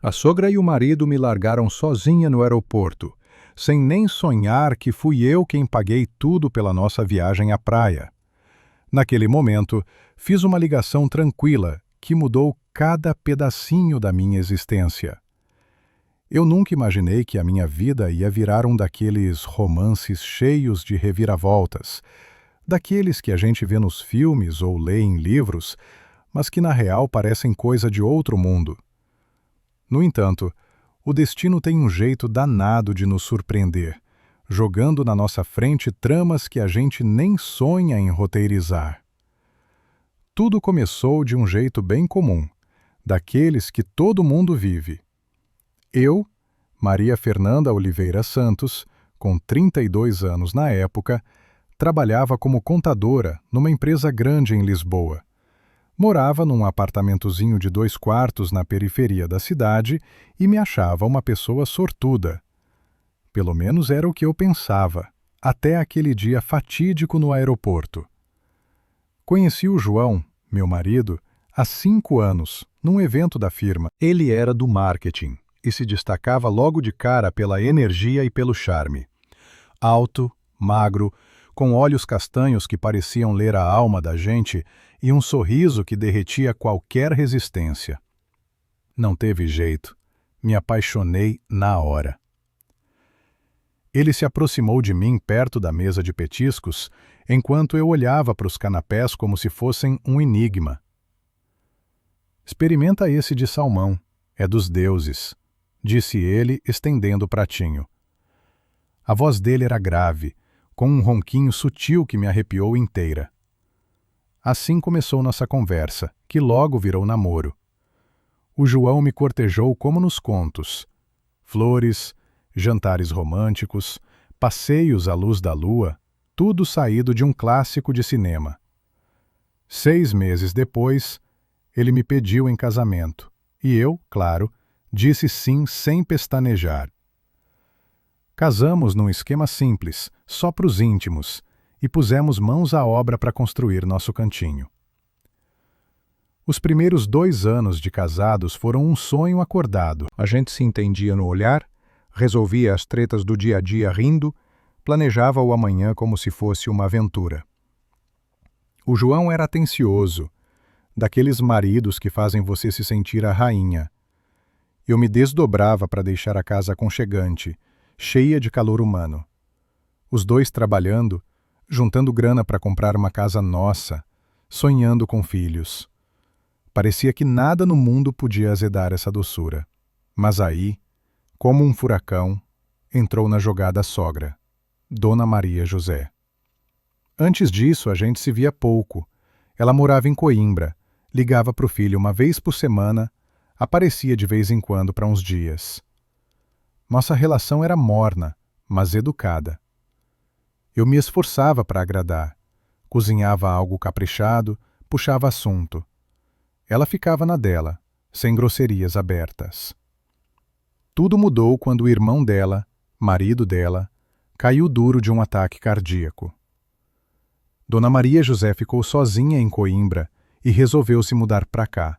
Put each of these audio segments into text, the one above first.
A sogra e o marido me largaram sozinha no aeroporto, sem nem sonhar que fui eu quem paguei tudo pela nossa viagem à praia. Naquele momento, fiz uma ligação tranquila que mudou cada pedacinho da minha existência. Eu nunca imaginei que a minha vida ia virar um daqueles romances cheios de reviravoltas, daqueles que a gente vê nos filmes ou lê em livros, mas que na real parecem coisa de outro mundo. No entanto, o destino tem um jeito danado de nos surpreender, jogando na nossa frente tramas que a gente nem sonha em roteirizar. Tudo começou de um jeito bem comum, daqueles que todo mundo vive. Eu, Maria Fernanda Oliveira Santos, com 32 anos na época, trabalhava como contadora numa empresa grande em Lisboa. Morava num apartamentozinho de 2 quartos na periferia da cidade e me achava uma pessoa sortuda. Pelo menos era o que eu pensava, até aquele dia fatídico no aeroporto. Conheci o João, meu marido, há 5 anos, num evento da firma. Ele era do marketing e se destacava logo de cara pela energia e pelo charme. Alto, magro, com olhos castanhos que pareciam ler a alma da gente e um sorriso que derretia qualquer resistência. Não teve jeito, me apaixonei na hora. Ele se aproximou de mim perto da mesa de petiscos, enquanto eu olhava para os canapés como se fossem um enigma. "Experimenta esse de salmão, é dos deuses", disse ele, estendendo o pratinho. A voz dele era grave, com um ronquinho sutil que me arrepiou inteira. Assim começou nossa conversa, que logo virou namoro. O João me cortejou como nos contos. Flores, jantares românticos, passeios à luz da lua, tudo saído de um clássico de cinema. 6 meses depois, ele me pediu em casamento, e eu, claro, disse sim sem pestanejar. Casamos num esquema simples, só para os íntimos, e pusemos mãos à obra para construir nosso cantinho. Os primeiros 2 anos de casados foram um sonho acordado. A gente se entendia no olhar, resolvia as tretas do dia a dia rindo, planejava o amanhã como se fosse uma aventura. O João era atencioso, daqueles maridos que fazem você se sentir a rainha. Eu me desdobrava para deixar a casa aconchegante, cheia de calor humano. Os dois trabalhando, juntando grana para comprar uma casa nossa, sonhando com filhos. Parecia que nada no mundo podia azedar essa doçura. Mas aí, como um furacão, entrou na jogada a sogra, Dona Maria José. Antes disso, a gente se via pouco. Ela morava em Coimbra, ligava para o filho uma vez por semana, aparecia de vez em quando para uns dias. Nossa relação era morna, mas educada. Eu me esforçava para agradar. Cozinhava algo caprichado, puxava assunto. Ela ficava na dela, sem grosserias abertas. Tudo mudou quando o irmão dela, marido dela, caiu duro de um ataque cardíaco. Dona Maria José ficou sozinha em Coimbra e resolveu se mudar para cá.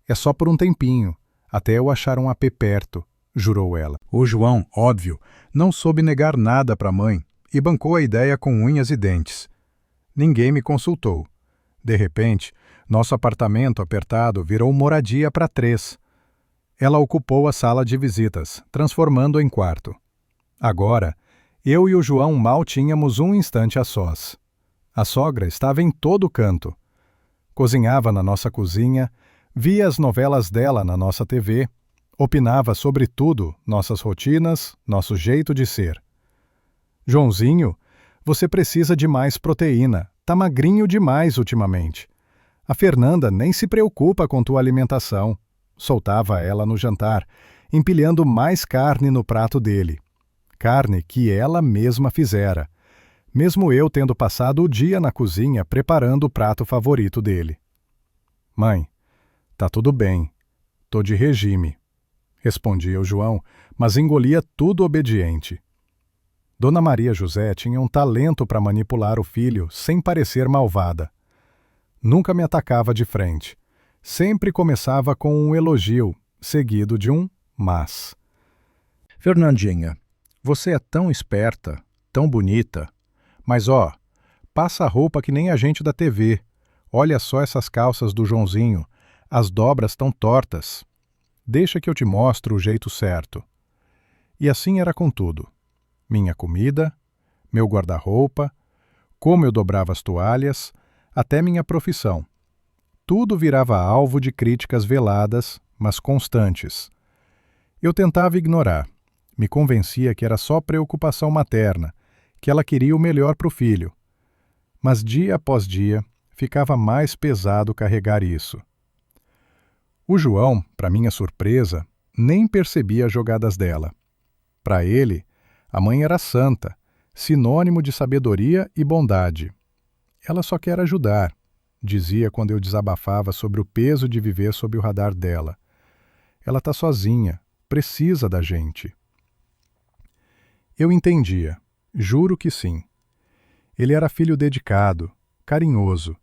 "É só por um tempinho, até eu achar um AP perto", jurou ela. O João, óbvio, não soube negar nada para a mãe e bancou a ideia com unhas e dentes. Ninguém me consultou. De repente, nosso apartamento apertado virou moradia para 3. Ela ocupou a sala de visitas, transformando-a em quarto. Agora, eu e o João mal tínhamos um instante a sós. A sogra estava em todo canto. Cozinhava na nossa cozinha, via as novelas dela na nossa TV, opinava sobre tudo, nossas rotinas, nosso jeito de ser. "Joãozinho, você precisa de mais proteína, tá magrinho demais ultimamente. A Fernanda nem se preocupa com tua alimentação", soltava ela no jantar, empilhando mais carne no prato dele. Carne que ela mesma fizera, mesmo eu tendo passado o dia na cozinha preparando o prato favorito dele. "Mãe, tá tudo bem, tô de regime", respondia o João, mas engolia tudo obediente. Dona Maria José tinha um talento para manipular o filho sem parecer malvada. Nunca me atacava de frente. Sempre começava com um elogio, seguido de um mas. Fernandinha, você é tão esperta, tão bonita, mas passa a roupa que nem a gente da TV. Olha só essas calças do Joãozinho, as dobras tão tortas. Deixa que eu te mostro o jeito certo. E assim era com tudo. Minha comida, meu guarda-roupa, como eu dobrava as toalhas, até minha profissão. Tudo virava alvo de críticas veladas, mas constantes. Eu tentava ignorar. Me convencia que era só preocupação materna, que ela queria o melhor para o filho. Mas dia após dia, ficava mais pesado carregar isso. O João, para minha surpresa, nem percebia as jogadas dela. Para ele, a mãe era santa, sinônimo de sabedoria e bondade. Ela só quer ajudar, dizia quando eu desabafava sobre o peso de viver sob o radar dela. Ela está sozinha, precisa da gente. Eu entendia, juro que sim. Ele era filho dedicado, carinhoso.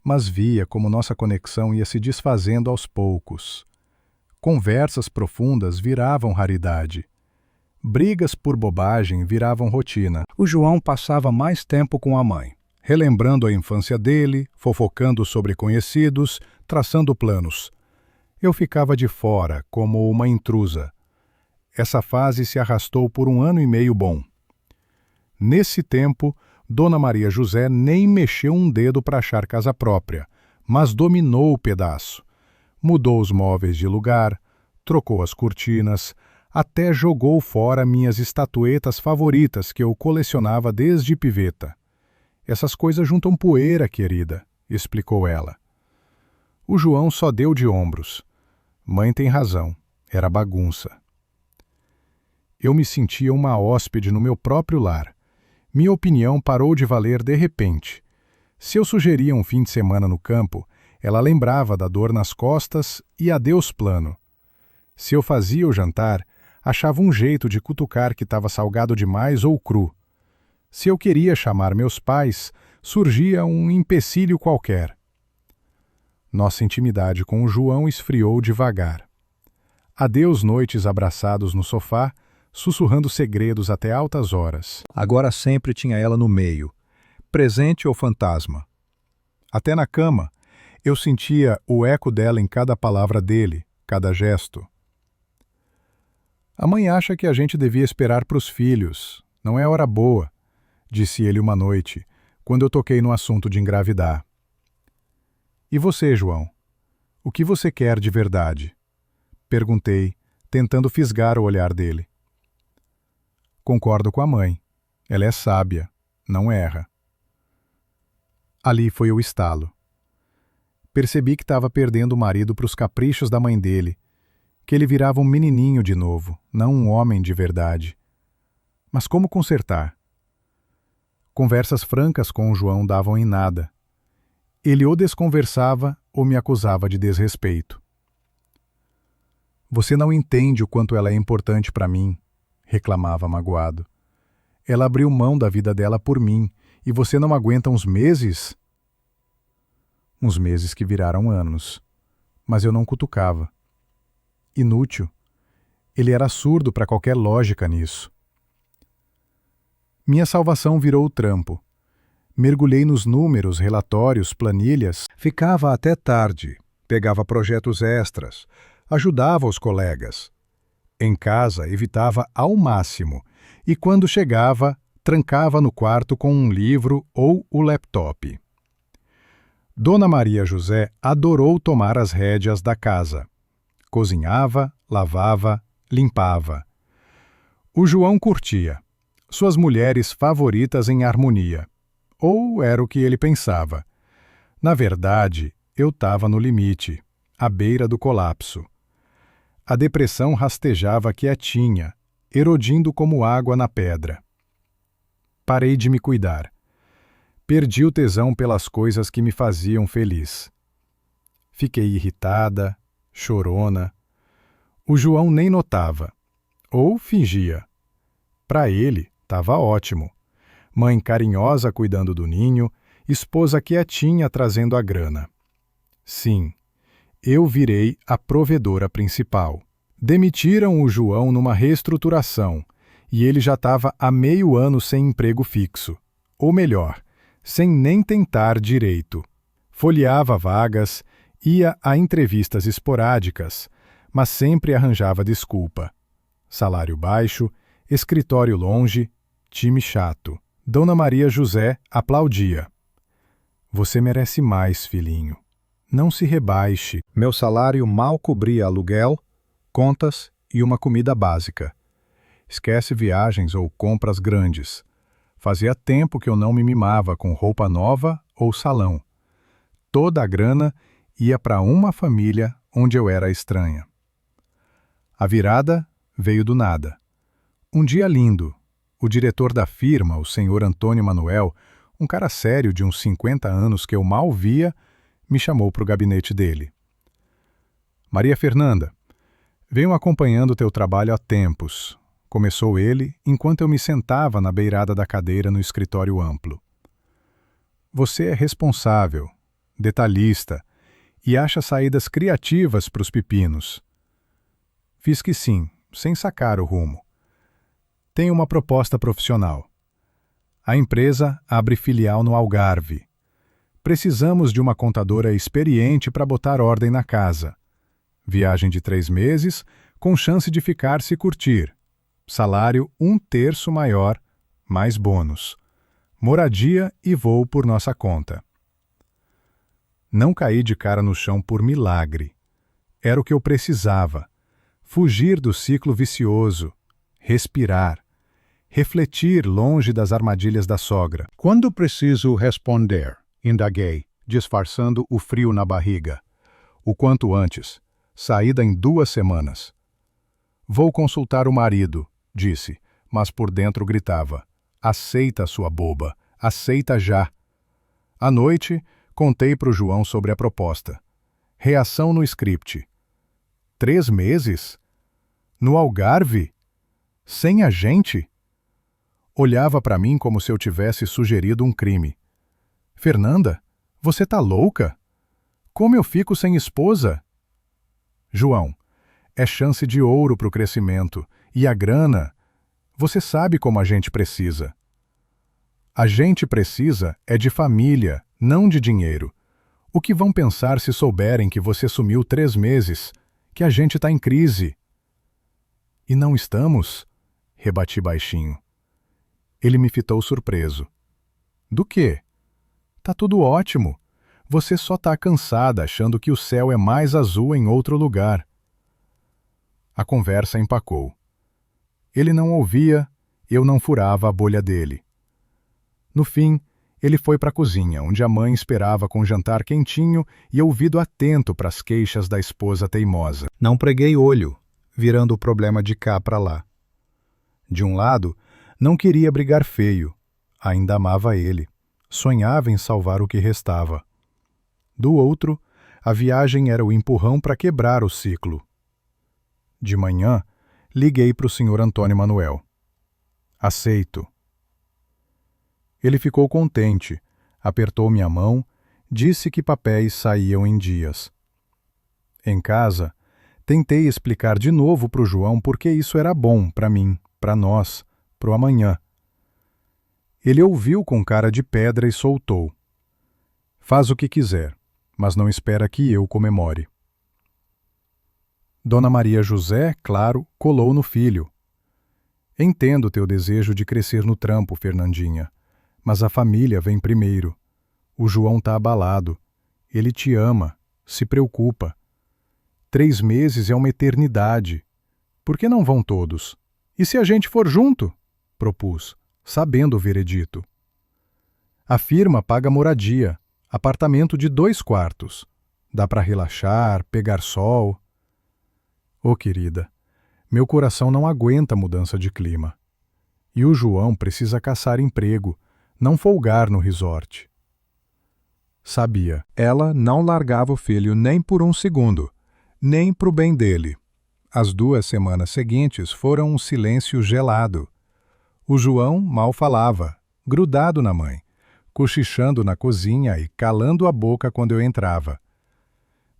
Mas via como nossa conexão ia se desfazendo aos poucos. Conversas profundas viravam raridade. Brigas por bobagem viravam rotina. O João passava mais tempo com a mãe, relembrando a infância dele, fofocando sobre conhecidos, traçando planos. Eu ficava de fora, como uma intrusa. Essa fase se arrastou por 1 ano e meio bom. Nesse tempo, Dona Maria José nem mexeu um dedo para achar casa própria, mas dominou o pedaço. Mudou os móveis de lugar, trocou as cortinas, até jogou fora minhas estatuetas favoritas que eu colecionava desde piveta. Essas coisas juntam poeira, querida, explicou ela. O João só deu de ombros. Mãe tem razão, era bagunça. Eu me sentia uma hóspede no meu próprio lar. Minha opinião parou de valer de repente. Se eu sugeria um fim de semana no campo, ela lembrava da dor nas costas e adeus plano. Se eu fazia o jantar, achava um jeito de cutucar que estava salgado demais ou cru. Se eu queria chamar meus pais, surgia um empecilho qualquer. Nossa intimidade com o João esfriou devagar. Adeus noites abraçados no sofá, sussurrando segredos até altas horas. Agora sempre tinha ela no meio, presente ou fantasma. Até na cama, eu sentia o eco dela em cada palavra dele, cada gesto. A mãe acha que a gente devia esperar para os filhos. Não é hora boa, disse ele uma noite, quando eu toquei no assunto de engravidar. E você, João? O que você quer de verdade? Perguntei, tentando fisgar o olhar dele. Concordo com a mãe. Ela é sábia, não erra. Ali foi o estalo. Percebi que estava perdendo o marido para os caprichos da mãe dele, que ele virava um menininho de novo, não um homem de verdade. Mas como consertar? Conversas francas com o João davam em nada. Ele ou desconversava ou me acusava de desrespeito. Você não entende o quanto ela é importante para mim, reclamava magoado. Ela abriu mão da vida dela por mim, e você não aguenta uns meses? Uns meses que viraram anos. Mas eu não cutucava. Inútil. Ele era surdo para qualquer lógica nisso. Minha salvação virou o trampo. Mergulhei nos números, relatórios, planilhas. Ficava até tarde. Pegava projetos extras. Ajudava os colegas. Em casa, evitava ao máximo. E quando chegava, trancava no quarto com um livro ou o laptop. Dona Maria José adorou tomar as rédeas da casa. Cozinhava, lavava, limpava. O João curtia. Suas mulheres favoritas em harmonia. Ou era o que ele pensava. Na verdade, eu estava no limite, à beira do colapso. A depressão rastejava quietinha, erodindo como água na pedra. Parei de me cuidar. Perdi o tesão pelas coisas que me faziam feliz. Fiquei irritada, chorona. O João nem notava. Ou fingia. Para ele, estava ótimo. Mãe carinhosa cuidando do ninho, esposa quietinha trazendo a grana. Sim, eu virei a provedora principal. Demitiram o João numa reestruturação e ele já estava há meio ano sem emprego fixo. Ou melhor, sem nem tentar direito. Folheava vagas, ia a entrevistas esporádicas, mas sempre arranjava desculpa. Salário baixo, escritório longe, time chato. Dona Maria José aplaudia. Você merece mais, filhinho. Não se rebaixe. Meu salário mal cobria aluguel, contas e uma comida básica. Esquece viagens ou compras grandes. Fazia tempo que eu não me mimava com roupa nova ou salão. Toda a grana ia para uma família onde eu era estranha. A virada veio do nada. Um dia lindo, o diretor da firma, o senhor Antônio Manuel, um cara sério de uns 50 anos que eu mal via, me chamou para o gabinete dele. Maria Fernanda, venho acompanhando teu trabalho há tempos, começou ele enquanto eu me sentava na beirada da cadeira no escritório amplo. Você é responsável, detalhista e acha saídas criativas para os pepinos. Fiz que sim, sem sacar o rumo. Tenho uma proposta profissional. A empresa abre filial no Algarve. Precisamos de uma contadora experiente para botar ordem na casa. Viagem de 3 meses, com chance de ficar se curtir. Salário 1/3 maior, mais bônus. Moradia e voo por nossa conta. Não caí de cara no chão por milagre. Era o que eu precisava. Fugir do ciclo vicioso. Respirar. Refletir longe das armadilhas da sogra. Quando preciso responder? Indaguei, disfarçando o frio na barriga. O quanto antes. Saída em 2 semanas. Vou consultar o marido, disse, mas por dentro gritava. Aceita, sua boba. Aceita já. À noite, contei para o João sobre a proposta. Reação no script. 3 meses? No Algarve? Sem a gente? Olhava para mim como se eu tivesse sugerido um crime. Fernanda, você tá louca? Como eu fico sem esposa? João, é chance de ouro para o crescimento. E a grana? Você sabe como a gente precisa. A gente precisa é de família, não de dinheiro. O que vão pensar se souberem que você sumiu 3 meses, que a gente está em crise? E não estamos? Rebati baixinho. Ele me fitou surpreso. Do quê? Tá tudo ótimo. Você só tá cansada achando que o céu é mais azul em outro lugar. A conversa empacou. Ele não ouvia, eu não furava a bolha dele. No fim, ele foi para a cozinha, onde a mãe esperava com o jantar quentinho e ouvido atento para as queixas da esposa teimosa. Não preguei olho, virando o problema de cá para lá. De um lado, não queria brigar feio, ainda amava ele, sonhava em salvar o que restava. Do outro, a viagem era o empurrão para quebrar o ciclo. De manhã, liguei para o senhor Antônio Manuel. Aceito. Ele ficou contente, apertou minha mão, disse que papéis saíam em dias. Em casa, tentei explicar de novo para o João por que isso era bom para mim, para nós, pro amanhã. Ele ouviu com cara de pedra e soltou. Faz o que quiser, mas não espera que eu comemore. Dona Maria José, claro, colou no filho. Entendo teu desejo de crescer no trampo, Fernandinha, mas a família vem primeiro. O João tá abalado. Ele te ama, se preocupa. 3 meses é uma eternidade. Por que não vão todos? E se a gente for junto? Propus, sabendo o veredito. A firma paga moradia, apartamento de 2 quartos. Dá para relaxar, pegar sol. Ô, querida, meu coração não aguenta mudança de clima. E o João precisa caçar emprego, não folgar no resort. Sabia, ela não largava o filho nem por um segundo, nem pro bem dele. As 2 semanas seguintes foram um silêncio gelado. O João mal falava, grudado na mãe, cochichando na cozinha e calando a boca quando eu entrava.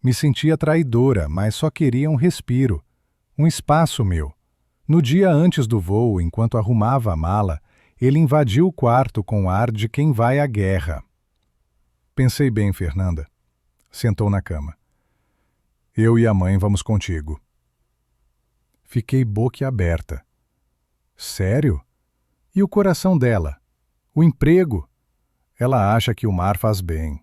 Me sentia traidora, mas só queria um respiro, um espaço meu. No dia antes do voo, enquanto arrumava a mala, ele invadiu o quarto com o ar de quem vai à guerra. Pensei bem, Fernanda. Sentou na cama. Eu e a mãe vamos contigo. Fiquei boquiaberta. Sério? E o coração dela? O emprego? Ela acha que o mar faz bem.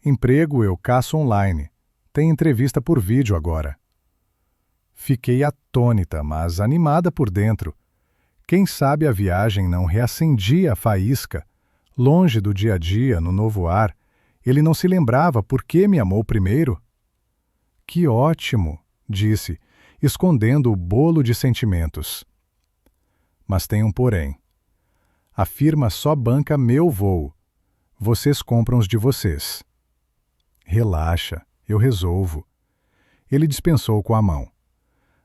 Emprego eu caço online. Tem entrevista por vídeo agora. Fiquei atônita, mas animada por dentro. Quem sabe a viagem não reacendia a faísca. Longe do dia a dia, no novo ar, ele não se lembrava por que me amou primeiro. Que ótimo, disse, escondendo o bolo de sentimentos. Mas tem um porém. A firma só banca meu voo. Vocês compram os de vocês. Relaxa, eu resolvo. Ele dispensou com a mão.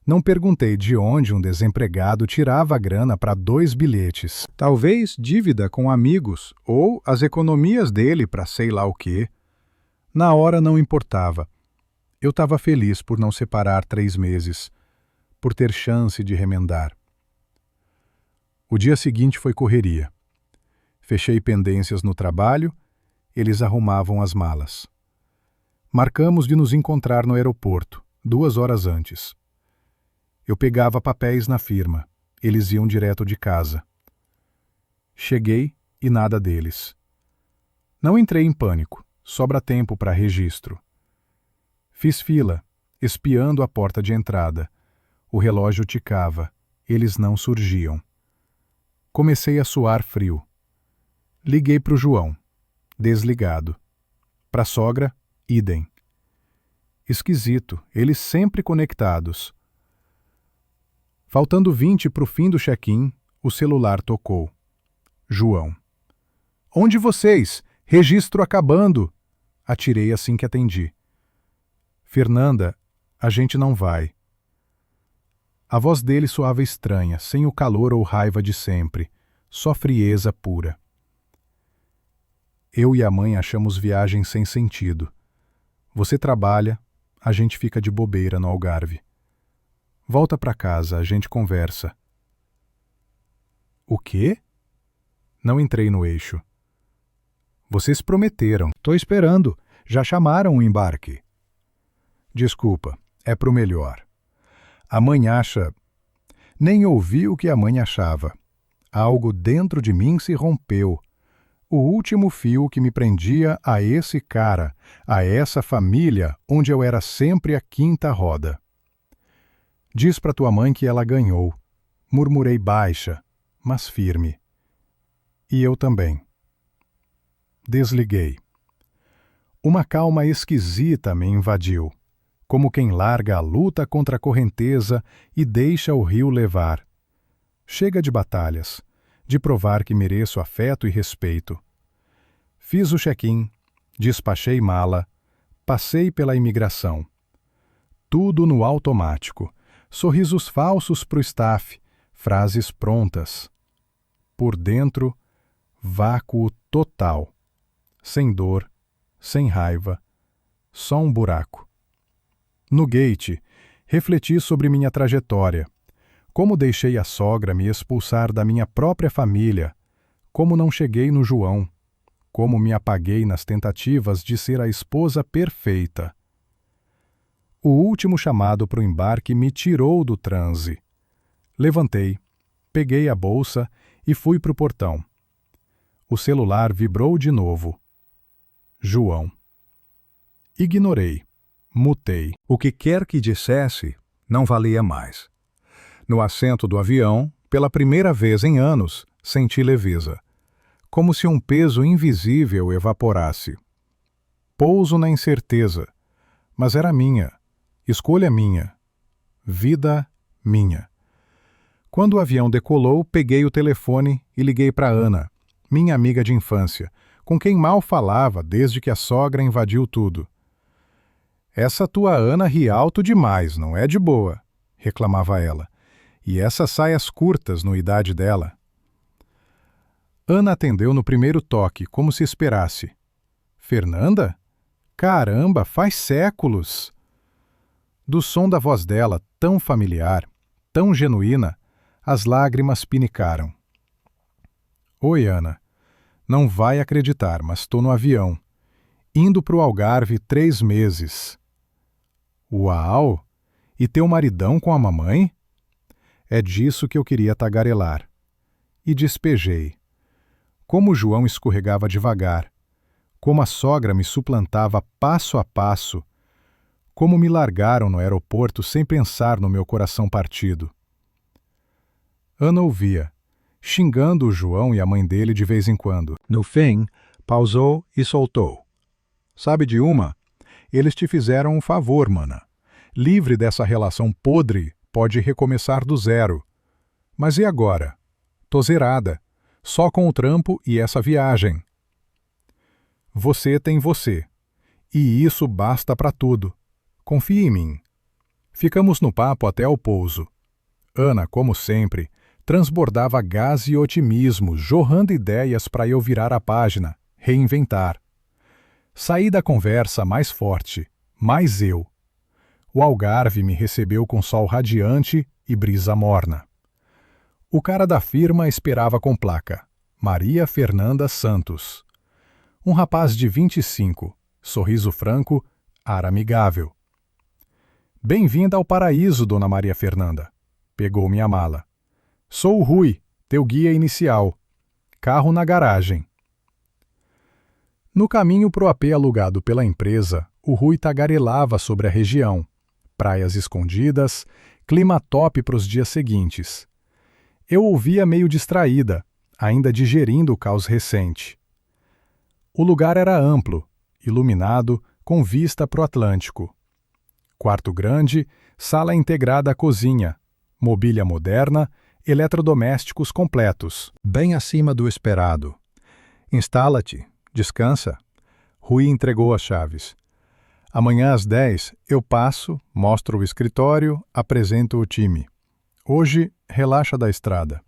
Não perguntei de onde um desempregado tirava a grana para 2 bilhetes. Talvez dívida com amigos ou as economias dele para sei lá o quê. Na hora não importava. Eu estava feliz por não separar 3 meses, por ter chance de remendar. O dia seguinte foi correria. Fechei pendências no trabalho, eles arrumavam as malas. Marcamos de nos encontrar no aeroporto, 2 horas antes. Eu pegava papéis na firma, eles iam direto de casa. Cheguei e nada deles. Não entrei em pânico, sobra tempo para registro. Fiz fila, espiando a porta de entrada. O relógio ticava, eles não surgiam. Comecei a suar frio. Liguei para o João, desligado. Para a sogra, idem. Esquisito, eles sempre conectados. Faltando 20 para o fim do check-in, o celular tocou. João. Onde vocês? Registro acabando. Atirei assim que atendi. Fernanda, a gente não vai. A voz dele soava estranha, sem o calor ou raiva de sempre, só frieza pura. Eu e a mãe achamos viagem sem sentido. Você trabalha, a gente fica de bobeira no Algarve. Volta para casa, a gente conversa. O quê? Não entrei no eixo. Vocês prometeram. Tô esperando. Já chamaram o embarque. Desculpa, é pro melhor. A mãe acha... Nem ouvi o que a mãe achava. Algo dentro de mim se rompeu. O último fio que me prendia a esse cara, a essa família onde eu era sempre a quinta roda. Diz pra tua mãe que ela ganhou. Murmurei baixa, mas firme. E eu também. Desliguei. Uma calma esquisita me invadiu, como quem larga a luta contra a correnteza e deixa o rio levar. Chega de batalhas, de provar que mereço afeto e respeito. Fiz o check-in, despachei mala, passei pela imigração. Tudo no automático. Sorrisos falsos pro staff, frases prontas. Por dentro, vácuo total. Sem dor, sem raiva, só um buraco. No gate, refleti sobre minha trajetória. Como deixei a sogra me expulsar da minha própria família, como não cheguei no João, como me apaguei nas tentativas de ser a esposa perfeita. O último chamado para o embarque me tirou do transe. Levantei, peguei a bolsa e fui para o portão. O celular vibrou de novo. João. Ignorei, mutei. O que quer que dissesse, não valia mais. No assento do avião, pela primeira vez em anos, senti leveza. Como se um peso invisível evaporasse. Pouso na incerteza, mas era minha. Escolha minha. Vida minha. Quando o avião decolou, peguei o telefone e liguei para Ana, minha amiga de infância, com quem mal falava desde que a sogra invadiu tudo. Essa tua Ana ri alto demais, não é de boa, reclamava ela. E essas saias curtas no idade dela. Ana atendeu no primeiro toque, como se esperasse. Fernanda? Caramba, faz séculos! Do som da voz dela, tão familiar, tão genuína, as lágrimas pinicaram. Oi, Ana. Não vai acreditar, mas tô no avião. Indo pro Algarve 3 meses. Uau! E teu maridão com a mamãe? É disso que eu queria tagarelar. E despejei. Como o João escorregava devagar, como a sogra me suplantava passo a passo, como me largaram no aeroporto sem pensar no meu coração partido. Ana ouvia, xingando o João e a mãe dele de vez em quando. No fim, pausou e soltou. Sabe de uma? Eles te fizeram um favor, mana. Livre dessa relação podre, pode recomeçar do zero. Mas e agora? Tô zerada. Só com o trampo e essa viagem. Você tem você. E isso basta pra tudo. Confie em mim. Ficamos no papo até o pouso. Ana, como sempre, transbordava gás e otimismo, jorrando ideias para eu virar a página, reinventar. Saí da conversa mais forte, mais eu. O Algarve me recebeu com sol radiante e brisa morna. O cara da firma esperava com placa, Maria Fernanda Santos. Um rapaz de 25, sorriso franco, ar amigável. Bem-vinda ao paraíso, dona Maria Fernanda. Pegou minha mala. Sou o Rui, teu guia inicial. Carro na garagem. No caminho pro AP alugado pela empresa, o Rui tagarelava sobre a região. Praias escondidas, clima top pros dias seguintes. Eu ouvia meio distraída, ainda digerindo o caos recente. O lugar era amplo, iluminado, com vista pro Atlântico. Quarto grande, sala integrada à cozinha, mobília moderna, eletrodomésticos completos. Bem acima do esperado. Instala-te, descansa. Rui entregou as chaves. Amanhã às 10 eu passo, mostro o escritório, apresento o time. Hoje, relaxa da estrada.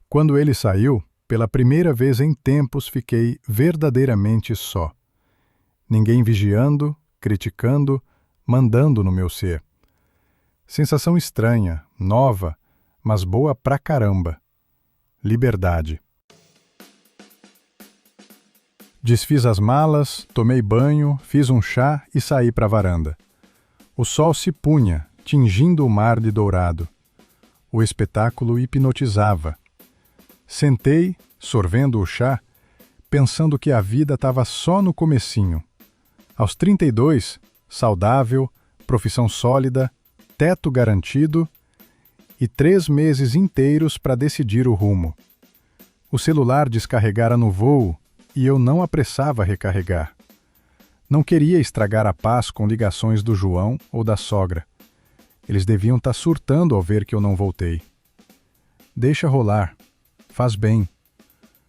Quando ele saiu, pela primeira vez em tempos fiquei verdadeiramente só. Ninguém vigiando, criticando, mandando no meu ser. Sensação estranha, nova, mas boa pra caramba. Liberdade. Desfiz as malas, tomei banho, fiz um chá e saí pra varanda. O sol se punha, tingindo o mar de dourado. O espetáculo hipnotizava. Sentei, sorvendo o chá, pensando que a vida estava só no comecinho. Aos 32, saudável, profissão sólida, teto garantido e 3 meses inteiros para decidir o rumo. O celular descarregara no voo e eu não apressava recarregar. Não queria estragar a paz com ligações do João ou da sogra. Eles deviam estar surtando ao ver que eu não voltei. Deixa rolar. Faz bem.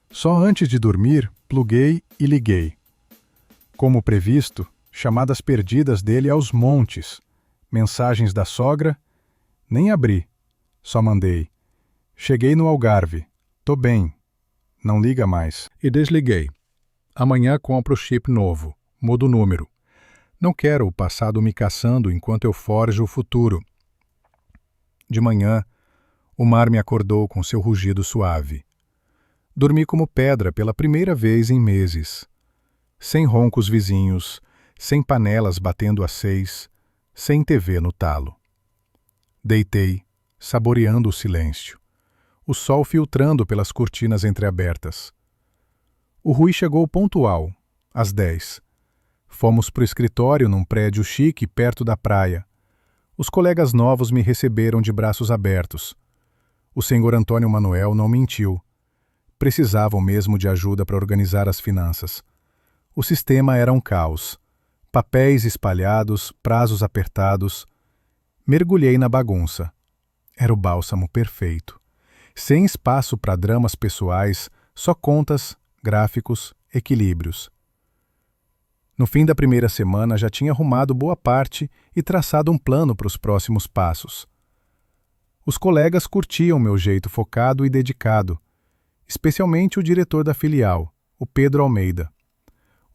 Só antes de dormir, pluguei e liguei. Como previsto, chamadas perdidas dele aos montes. Mensagens da sogra, nem abri. Só mandei. Cheguei no Algarve. Tô bem. Não liga mais. E desliguei. Amanhã compro chip novo. Mudo o número. Não quero o passado me caçando enquanto eu forjo o futuro. De manhã, o mar me acordou com seu rugido suave. Dormi como pedra pela primeira vez em meses. Sem roncos vizinhos, sem panelas batendo às 6, sem TV no talo. Deitei, saboreando o silêncio, o sol filtrando pelas cortinas entreabertas. O Rui chegou pontual, às 10. Fomos pro escritório num prédio chique perto da praia. Os colegas novos me receberam de braços abertos. O senhor Antônio Manuel não mentiu. Precisavam mesmo de ajuda para organizar as finanças. O sistema era um caos. Papéis espalhados, prazos apertados. Mergulhei na bagunça. Era o bálsamo perfeito. Sem espaço para dramas pessoais, só contas, gráficos, equilíbrios. No fim da primeira semana já tinha arrumado boa parte e traçado um plano para os próximos passos. Os colegas curtiam meu jeito focado e dedicado, especialmente o diretor da filial, o Pedro Almeida.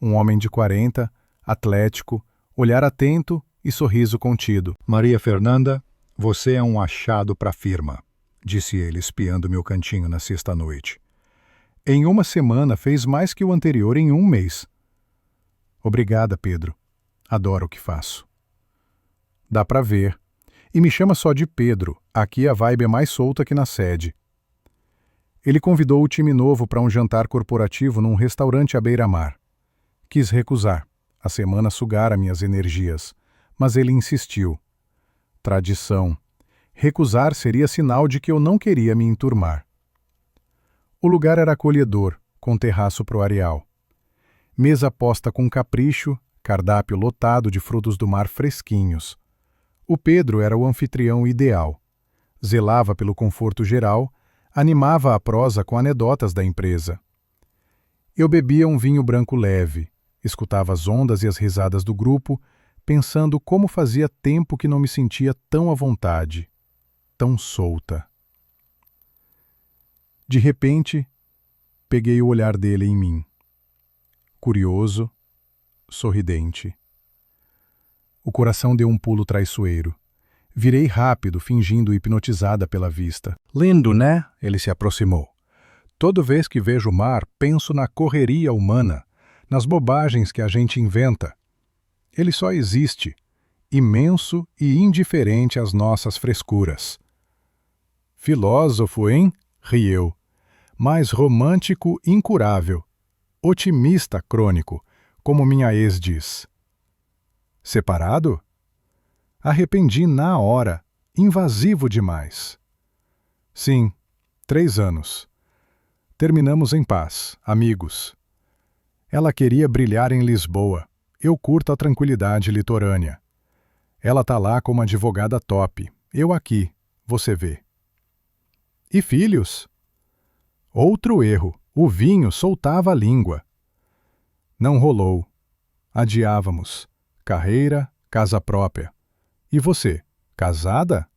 Um homem de 40, atlético, olhar atento e sorriso contido. Maria Fernanda, você é um achado para a firma, disse ele, espiando meu cantinho na sexta-noite. Em uma semana fez mais que o anterior em um mês. Obrigada, Pedro. Adoro o que faço. Dá pra ver. E me chama só de Pedro. Aqui a vibe é mais solta que na sede. Ele convidou o time novo para um jantar corporativo num restaurante à beira-mar. Quis recusar. A semana sugara minhas energias. Mas ele insistiu. Tradição. Recusar seria sinal de que eu não queria me enturmar. O lugar era acolhedor, com terraço pro areal. Mesa posta com capricho, cardápio lotado de frutos do mar fresquinhos. O Pedro era o anfitrião ideal. Zelava pelo conforto geral, animava a prosa com anedotas da empresa. Eu bebia um vinho branco leve, escutava as ondas e as risadas do grupo, pensando como fazia tempo que não me sentia tão à vontade, tão solta. De repente, peguei o olhar dele em mim. Curioso, sorridente. O coração deu um pulo traiçoeiro. Virei rápido, fingindo hipnotizada pela vista. Lindo, né? Ele se aproximou. Toda vez que vejo o mar, penso na correria humana, nas bobagens que a gente inventa. Ele só existe, imenso e indiferente às nossas frescuras. Filósofo, hein? Ri eu. Mas romântico incurável. Otimista crônico, como minha ex diz. Separado? Arrependi na hora, invasivo demais. Sim, 3 anos. Terminamos em paz, amigos. Ela queria brilhar em Lisboa. Eu curto a tranquilidade litorânea. Ela tá lá como advogada top. Eu aqui, você vê. E filhos? Outro erro. O vinho soltava a língua. Não rolou. Adiávamos. Carreira, casa própria. E você, casada?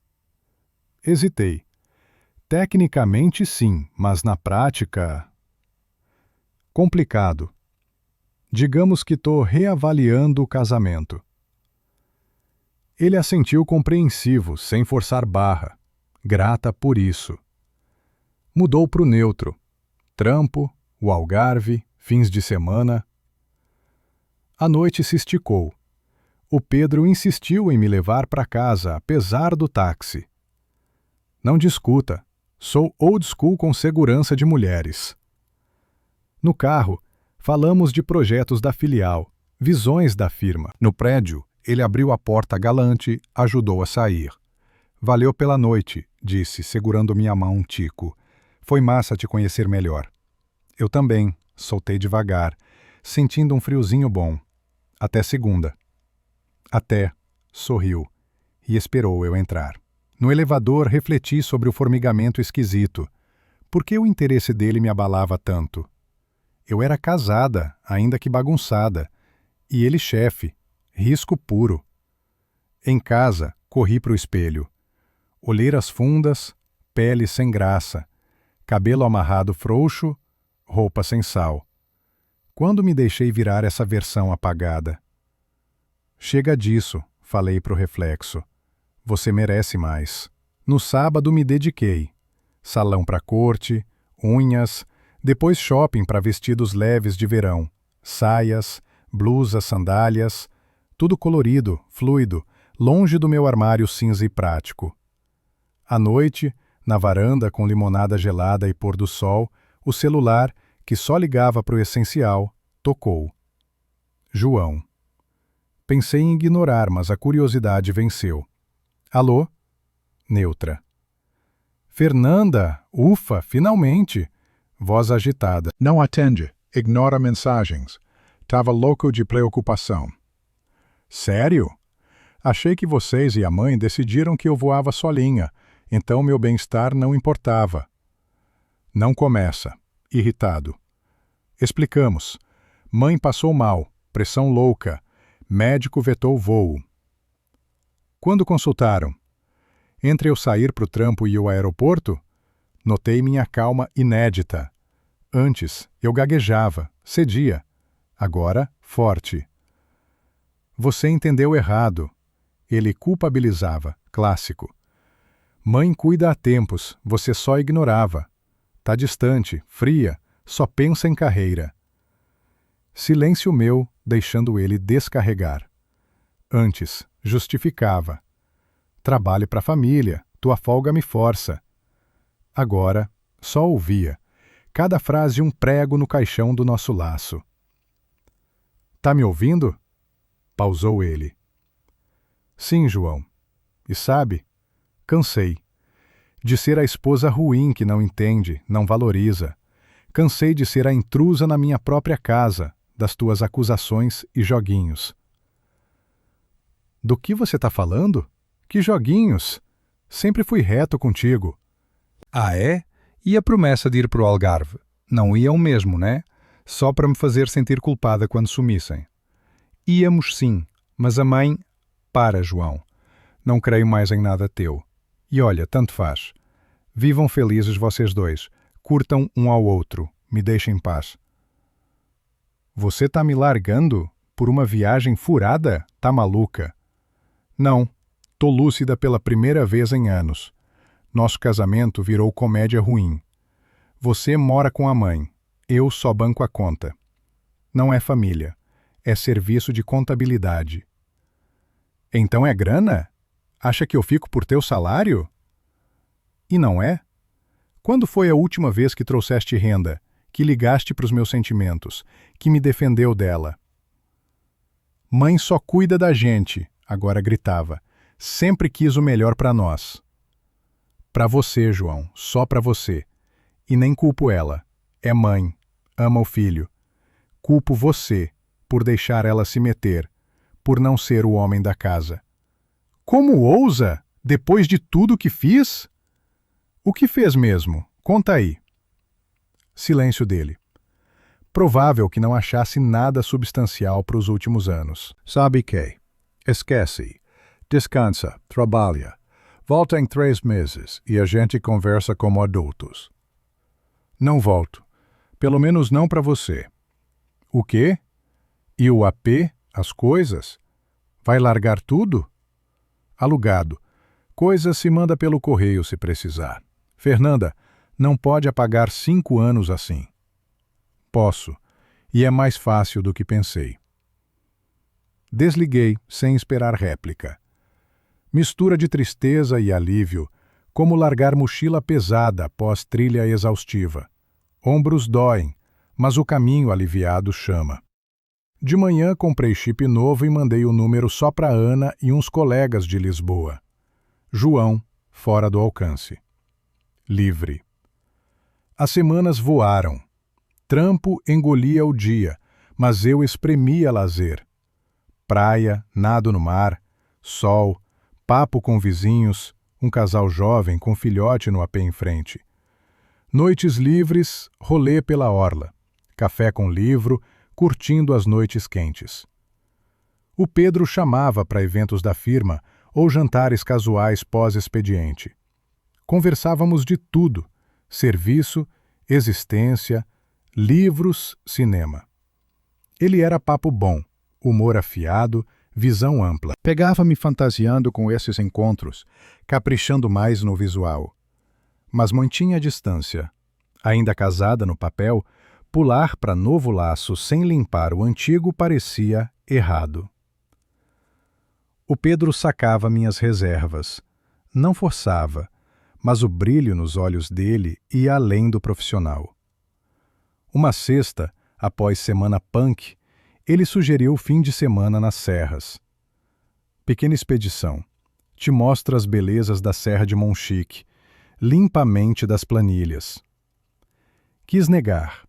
Hesitei. Tecnicamente sim, mas na prática... Complicado. Digamos que tô reavaliando o casamento. Ele assentiu compreensivo, sem forçar barra. Grata por isso. Mudou pro neutro. Trampo, o Algarve, fins de semana. A noite se esticou. O Pedro insistiu em me levar para casa, apesar do táxi. Não discuta. Sou old school com segurança de mulheres. No carro, falamos de projetos da filial, visões da firma. No prédio, ele abriu a porta galante, ajudou a sair. Valeu pela noite, disse, segurando minha mão um tico. Foi massa te conhecer melhor. Eu também, soltei devagar, sentindo um friozinho bom. Até segunda. Até, sorriu, e esperou eu entrar. No elevador, refleti sobre o formigamento esquisito. Por que o interesse dele me abalava tanto? Eu era casada, ainda que bagunçada, e ele chefe, risco puro. Em casa, corri para o espelho. Olheiras fundas, pele sem graça, cabelo amarrado frouxo, roupa sem sal. Quando me deixei virar essa versão apagada? Chega disso, falei pro reflexo. Você merece mais. No sábado me dediquei. Salão para corte, unhas, depois shopping para vestidos leves de verão, saias, blusas, sandálias, tudo colorido, fluido, longe do meu armário cinza e prático. À noite, na varanda com limonada gelada e pôr do sol, o celular, que só ligava para o essencial, tocou. João. Pensei em ignorar, mas a curiosidade venceu. Alô? Neutra. Fernanda, ufa, finalmente! Voz agitada. Não atende. Ignora mensagens. Tava louco de preocupação. Sério? Achei que vocês e a mãe decidiram que eu voava solinha, então meu bem-estar não importava. Não começa. Irritado. Explicamos. Mãe passou mal, pressão louca. Médico vetou voo. Quando consultaram? Entre eu sair para o trampo e o aeroporto, notei minha calma inédita. Antes, eu gaguejava, cedia. Agora, forte. Você entendeu errado. Ele culpabilizava, clássico. Mãe cuida há tempos, você só ignorava. Tá distante, fria, só pensa em carreira. Silêncio meu, deixando ele descarregar. Antes, justificava. Trabalho para a família, tua folga me força. Agora, só ouvia. Cada frase um prego no caixão do nosso laço. Tá me ouvindo? Pausou ele. Sim, João. E sabe, cansei. De ser a esposa ruim que não entende, não valoriza. Cansei de ser a intrusa na minha própria casa, das tuas acusações e joguinhos. Do que você tá falando? Que joguinhos? Sempre fui reto contigo. Ah, é? E a promessa de ir pro Algarve? Não iam mesmo, né? Só para me fazer sentir culpada quando sumissem. Íamos sim, mas a mãe... Para, João. Não creio mais em nada teu. E olha, tanto faz. Vivam felizes vocês dois. Curtam um ao outro. Me deixem em paz. Você tá me largando? Por uma viagem furada? Tá maluca? Não. Tô lúcida pela primeira vez em anos. Nosso casamento virou comédia ruim. Você mora com a mãe. Eu só banco a conta. Não é família. É serviço de contabilidade. Então é grana? Acha que eu fico por teu salário? E não é? Quando foi a última vez que trouxeste renda, que ligaste para os meus sentimentos, que me defendeu dela? Mãe só cuida da gente, agora gritava. Sempre quis o melhor para nós. Para você, João, só para você. E nem culpo ela. É mãe, ama o filho. Culpo você por deixar ela se meter, por não ser o homem da casa. Como ousa? Depois de tudo que fiz? O que fez mesmo? Conta aí. Silêncio dele. Provável que não achasse nada substancial para os últimos anos. Sabe que? Esquece. Descansa, trabalha. Volta em 3 meses e a gente conversa como adultos. Não volto. Pelo menos não para você. O quê? E o AP? As coisas? Vai largar tudo? Alugado. Coisa se manda pelo correio se precisar. Fernanda, não pode apagar 5 anos assim. Posso. E é mais fácil do que pensei. Desliguei, sem esperar réplica. Mistura de tristeza e alívio, como largar mochila pesada após trilha exaustiva. Ombros doem, mas o caminho aliviado chama. De manhã comprei chip novo e mandei o número só para Ana e uns colegas de Lisboa. João, fora do alcance. Livre. As semanas voaram. Trampo engolia o dia, mas eu espremia lazer. Praia, nado no mar, sol, papo com vizinhos, um casal jovem com filhote no apê em frente. Noites livres, rolê pela orla. Café com livro, curtindo as noites quentes. O Pedro chamava para eventos da firma ou jantares casuais pós-expediente. Conversávamos de tudo: serviço, existência, livros, cinema. Ele era papo bom, humor afiado, visão ampla. Pegava-me fantasiando com esses encontros, caprichando mais no visual. Mas mantinha a distância. Ainda casada no papel, pular para novo laço sem limpar o antigo parecia errado. O Pedro sacava minhas reservas. Não forçava, mas o brilho nos olhos dele ia além do profissional. Uma sexta, após semana punk, ele sugeriu o fim de semana nas serras. Pequena expedição. Te mostro as belezas da Serra de Monchique, limpamente das planilhas. Quis negar.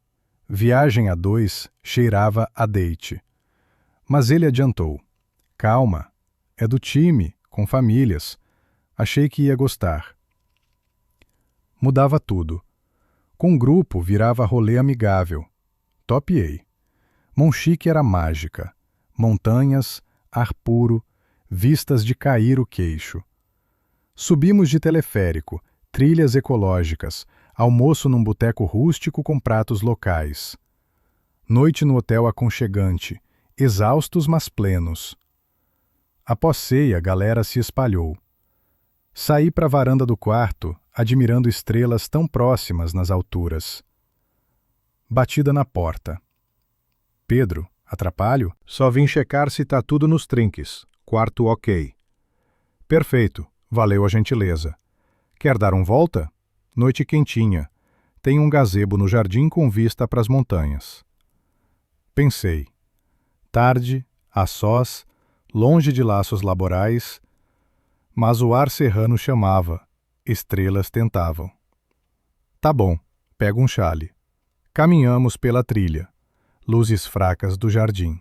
Viagem a 2 cheirava a date. Mas ele adiantou. Calma, é do time, com famílias. Achei que ia gostar. Mudava tudo. Com grupo virava rolê amigável. Topiei. Monchique era mágica. Montanhas, ar puro, vistas de cair o queixo. Subimos de teleférico, trilhas ecológicas, almoço num boteco rústico com pratos locais. Noite no hotel aconchegante, exaustos mas plenos. Após ceia, a galera se espalhou. Saí para a varanda do quarto, admirando estrelas tão próximas nas alturas. Batida na porta. Pedro, atrapalho? Só vim checar se tá tudo nos trinques. Quarto ok. Perfeito, valeu a gentileza. Quer dar volta? Noite quentinha. Tem um gazebo no jardim com vista para as montanhas. Pensei. Tarde, a sós, longe de laços laborais, mas o ar serrano chamava, estrelas tentavam. Tá bom, pego um chale. Caminhamos pela trilha, luzes fracas do jardim.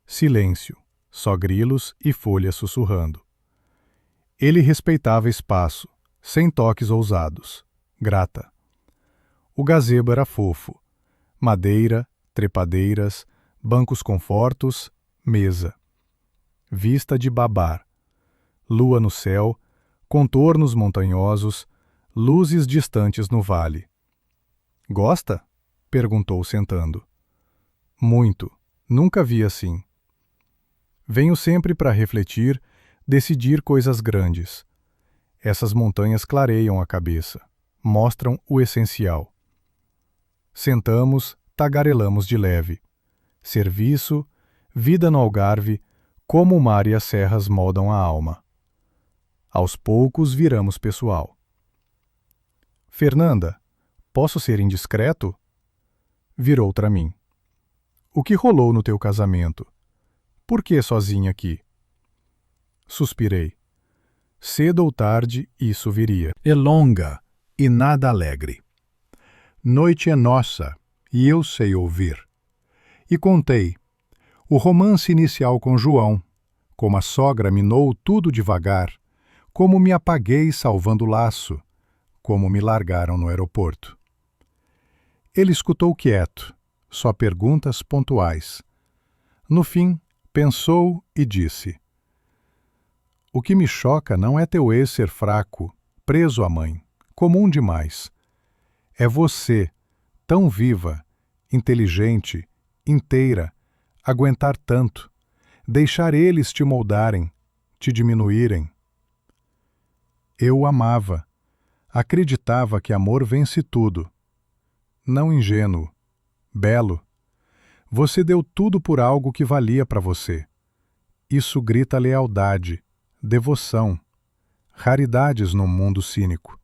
Silêncio, só grilos e folhas sussurrando. Ele respeitava espaço, sem toques ousados, grata. O gazebo era fofo. Madeira, trepadeiras, bancos confortos, mesa. Vista de babar. Lua no céu, contornos montanhosos, luzes distantes no vale. Gosta? Perguntou sentando. Muito. Nunca vi assim. Venho sempre para refletir, decidir coisas grandes. Essas montanhas clareiam a cabeça, mostram o essencial. Sentamos, tagarelamos de leve. Serviço, vida no Algarve, como o mar e as serras moldam a alma. Aos poucos viramos pessoal. Fernanda, posso ser indiscreto? Virou para mim. O que rolou no teu casamento? Por que sozinha aqui? Suspirei. Cedo ou tarde isso viria. É longa e nada alegre. Noite é nossa e eu sei ouvir. E contei o romance inicial com João, como a sogra minou tudo devagar, como me apaguei salvando o laço, como me largaram no aeroporto. Ele escutou quieto, só perguntas pontuais. No fim, pensou e disse: o que me choca não é teu ex ser fraco, preso à mãe, comum demais. É você, tão viva, inteligente, inteira, aguentar tanto, deixar eles te moldarem, te diminuírem. Eu o amava, acreditava que amor vence tudo. Não ingênuo, belo. Você deu tudo por algo que valia para você. Isso grita lealdade, devoção, raridades num mundo cínico.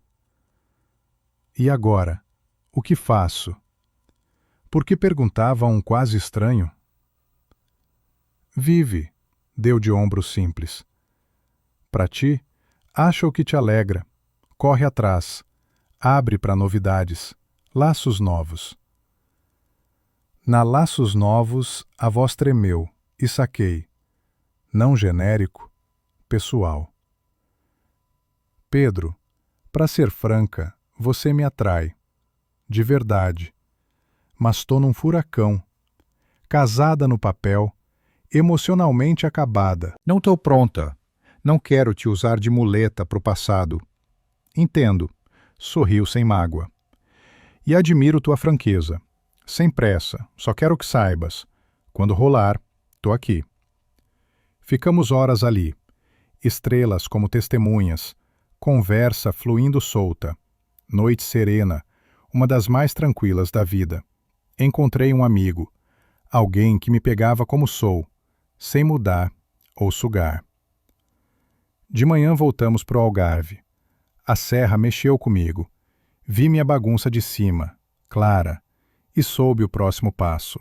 E agora, o que faço? Por que perguntava a um quase estranho? Vive, deu de ombro simples. Para ti, acha o que te alegra, corre atrás, abre para novidades, laços novos. Na laços novos, a voz tremeu e saquei, não genérico, pessoal. Pedro, para ser franca, você me atrai, de verdade, mas tô num furacão, casada no papel, emocionalmente acabada. Não tô pronta, não quero te usar de muleta pro passado. Entendo, sorriu sem mágoa. E admiro tua franqueza, sem pressa, só quero que saibas, quando rolar, tô aqui. Ficamos horas ali, estrelas como testemunhas, conversa fluindo solta, noite serena, uma das mais tranquilas da vida. Encontrei um amigo, alguém que me pegava como sou, sem mudar ou sugar. De manhã voltamos pro Algarve. A serra mexeu comigo. Vi minha bagunça de cima, clara, e soube o próximo passo.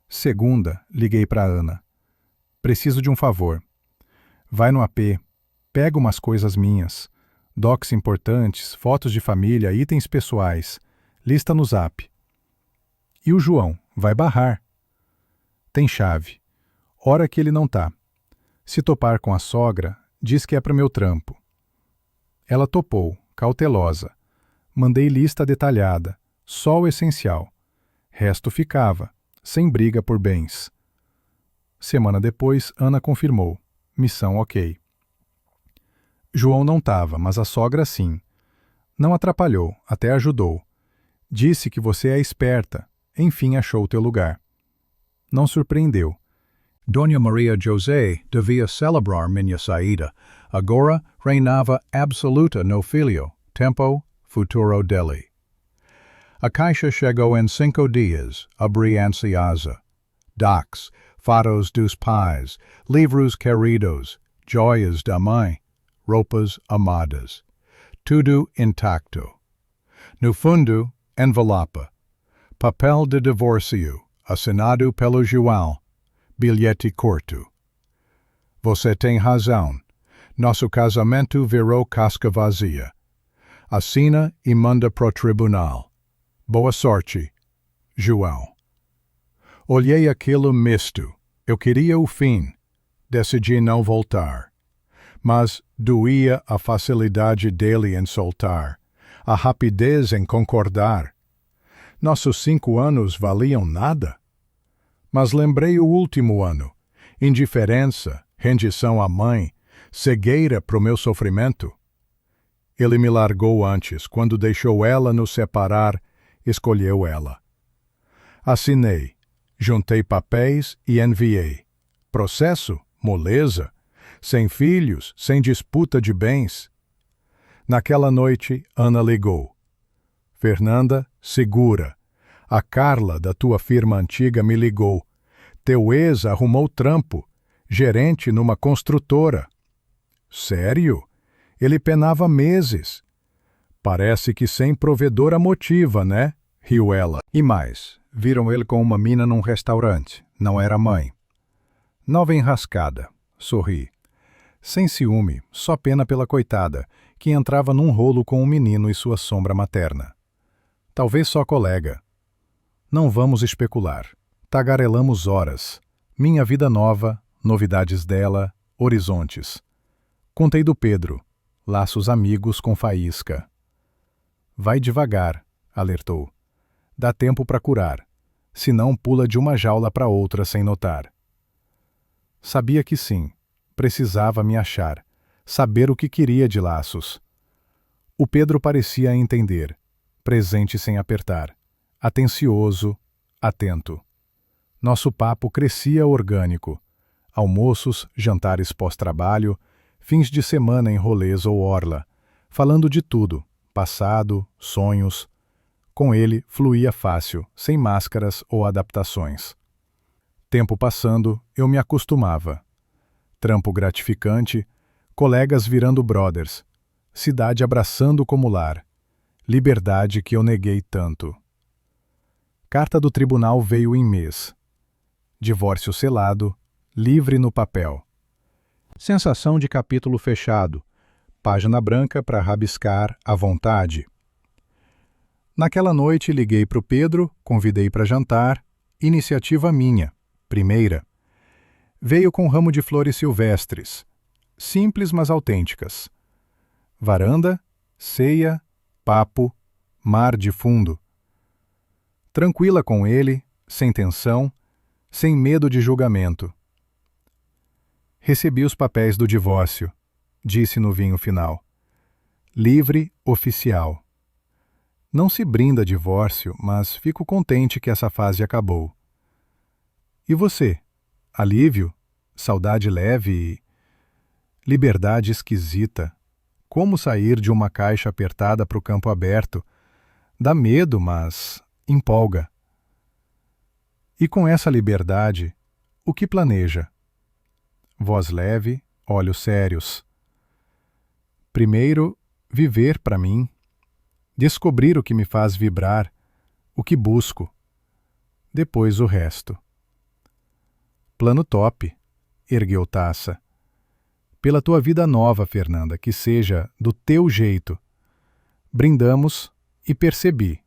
Segunda, liguei para Ana. Preciso de um favor. Vai no AP, pega umas coisas minhas, docs importantes, fotos de família, itens pessoais, lista no Zap. E o João, vai barrar. Tem chave. Hora que ele não tá. Se topar com a sogra, diz que é pro meu trampo. Ela topou, cautelosa. Mandei lista detalhada, só o essencial. Resto ficava, sem briga por bens. Semana depois, Ana confirmou. Missão ok. João não tava, mas a sogra sim. Não atrapalhou, até ajudou. Disse que você é esperta, enfim achou teu lugar. Não surpreendeu. Dona Maria José devia celebrar minha saída. Agora reinava absoluta no filho, tempo, futuro dele. A caixa chegou em 5 dias, abri ansiosa. Docs, fotos dos pais, livros queridos, joias da mãe, roupas amadas. Tudo intacto. No fundo, envelope. Papel de divórcio, assinado pelo João. Bilhete curto. Você tem razão. Nosso casamento virou casca vazia. Assina e manda pro tribunal. Boa sorte, João. Olhei aquilo misto. Eu queria o fim. Decidi não voltar. Mas doía a facilidade dele em soltar, a rapidez em concordar. Nossos 5 anos valiam nada? Mas lembrei o último ano. Indiferença, rendição à mãe, cegueira pro meu sofrimento. Ele me largou antes, quando deixou ela nos separar, escolheu ela. Assinei, juntei papéis e enviei. Processo? Moleza. Sem filhos, sem disputa de bens. Naquela noite, Ana ligou. Fernanda, segura. A Carla, da tua firma antiga, me ligou. Teu ex arrumou trampo, gerente numa construtora. Sério? Ele penava meses. Parece que sem provedora motiva, né? Riu ela. E mais, viram ele com uma mina num restaurante. Não era mãe. Nova enrascada. Sorri. Sem ciúme, só pena pela coitada, que entrava num rolo com um menino e sua sombra materna. Talvez só colega. Não vamos especular. Tagarelamos horas. Minha vida nova, novidades dela, horizontes. Contei do Pedro. Laços amigos com faísca. Vai devagar, alertou. Dá tempo para curar. Senão pula de uma jaula para outra sem notar. Sabia que sim. Precisava me achar. Saber o que queria de laços. O Pedro parecia entender. Presente sem apertar. Atencioso, atento. Nosso papo crescia orgânico. Almoços, jantares pós-trabalho, fins de semana em rolês ou orla, falando de tudo, passado, sonhos. Com ele fluía fácil, sem máscaras ou adaptações. Tempo passando, eu me acostumava. Trampo gratificante, colegas virando brothers, cidade abraçando como lar, liberdade que eu neguei tanto. Carta do tribunal veio em mês. Divórcio selado, livre no papel. Sensação de capítulo fechado, página branca para rabiscar à vontade. Naquela noite liguei para o Pedro, convidei para jantar, iniciativa minha, primeira. Veio com ramo de flores silvestres, simples mas autênticas. Varanda, ceia, papo, mar de fundo. Tranquila com ele, sem tensão, sem medo de julgamento. Recebi os papéis do divórcio, disse no vinho final. Livre, oficial. Não se brinda divórcio, mas fico contente que essa fase acabou. E você? Alívio? Saudade leve e... liberdade esquisita. Como sair de uma caixa apertada para o campo aberto? Dá medo, mas empolga. E com essa liberdade, o que planeja? Voz leve, olhos sérios. Primeiro, viver para mim. Descobrir o que me faz vibrar, o que busco. Depois o resto. Plano top, ergueu taça. Pela tua vida nova, Fernanda, que seja do teu jeito. Brindamos e percebi.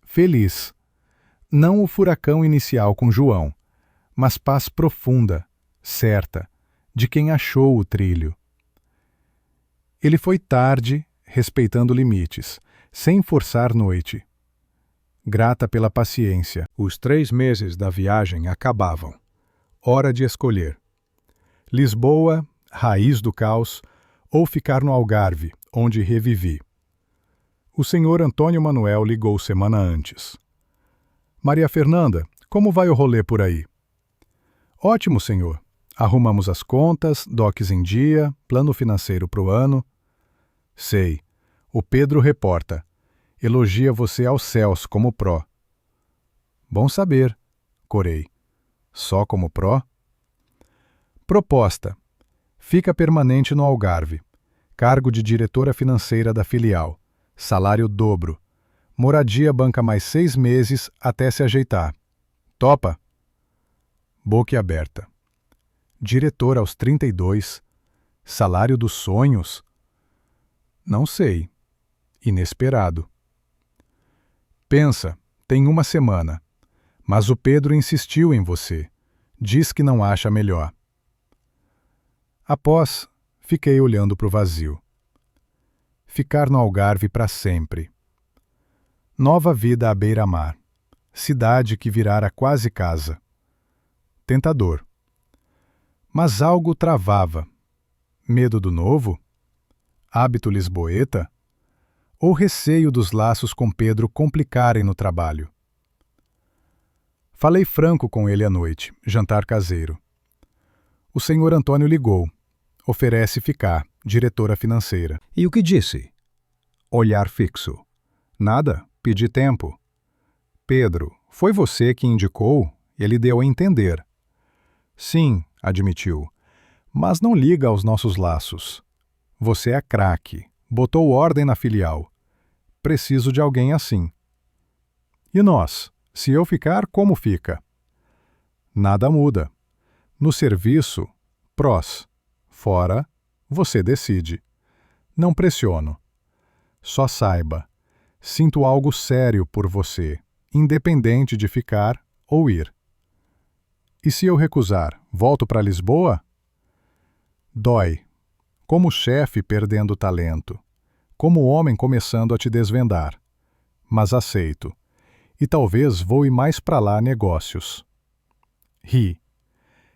Feliz. Não o furacão inicial com João, mas paz profunda, certa, de quem achou o trilho. Ele foi tarde, respeitando limites, sem forçar noite. Grata pela paciência, os 3 meses da viagem acabavam. Hora de escolher. Lisboa, raiz do caos, ou ficar no Algarve, onde revivi. O senhor Antônio Manuel ligou semana antes. Maria Fernanda, como vai o rolê por aí? Ótimo, senhor. Arrumamos as contas, docs em dia, plano financeiro para o ano. Sei. O Pedro reporta. Elogia você aos céus como pró. Bom saber, corei. Só como pró? Proposta. Fica permanente no Algarve. Cargo de diretora financeira da filial. Salário dobro. Moradia banca mais 6 meses até se ajeitar. Topa? Boquiaberta. Diretor aos 32. Salário dos sonhos? Não sei. Inesperado. Pensa, tem uma semana. Mas o Pedro insistiu em você. Diz que não acha melhor. Após, fiquei olhando para o vazio. Ficar no Algarve para sempre. Nova vida à beira-mar. Cidade que virara quase casa. Tentador. Mas algo travava. Medo do novo? Hábito lisboeta? Ou receio dos laços com Pedro complicarem no trabalho? Falei franco com ele à noite, jantar caseiro. O senhor Antônio ligou. Oferece ficar, diretora financeira. E o que disse? Olhar fixo. Nada, pedi tempo. Pedro, foi você que indicou? Ele deu a entender. Sim, admitiu. Mas não liga aos nossos laços. Você é craque. Botou ordem na filial. Preciso de alguém assim. E nós? Se eu ficar, como fica? Nada muda. No serviço, prós. Fora, você decide. Não pressiono. Só saiba, sinto algo sério por você, independente de ficar ou ir. E se eu recusar, volto para Lisboa? Dói. Como chefe perdendo talento. Como homem começando a te desvendar. Mas aceito. E talvez voe mais para lá negócios. Ri.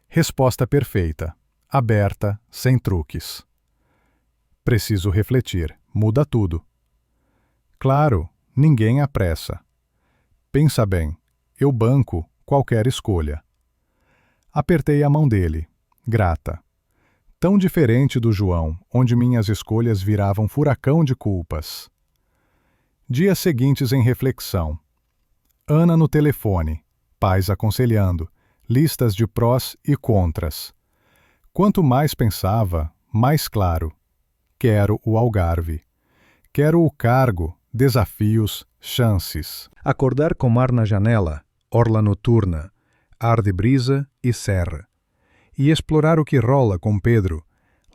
Resposta perfeita. Aberta, sem truques. Preciso refletir. Muda tudo. Claro, ninguém apressa. Pensa bem. Eu banco qualquer escolha. Apertei a mão dele, grata. Tão diferente do João, onde minhas escolhas viravam furacão de culpas. Dias seguintes em reflexão. Ana no telefone, pais aconselhando, listas de prós e contras. Quanto mais pensava, mais claro. Quero o Algarve. Quero o cargo, desafios, chances. Acordar com mar na janela, orla noturna, ar de brisa e serra. E explorar o que rola com Pedro.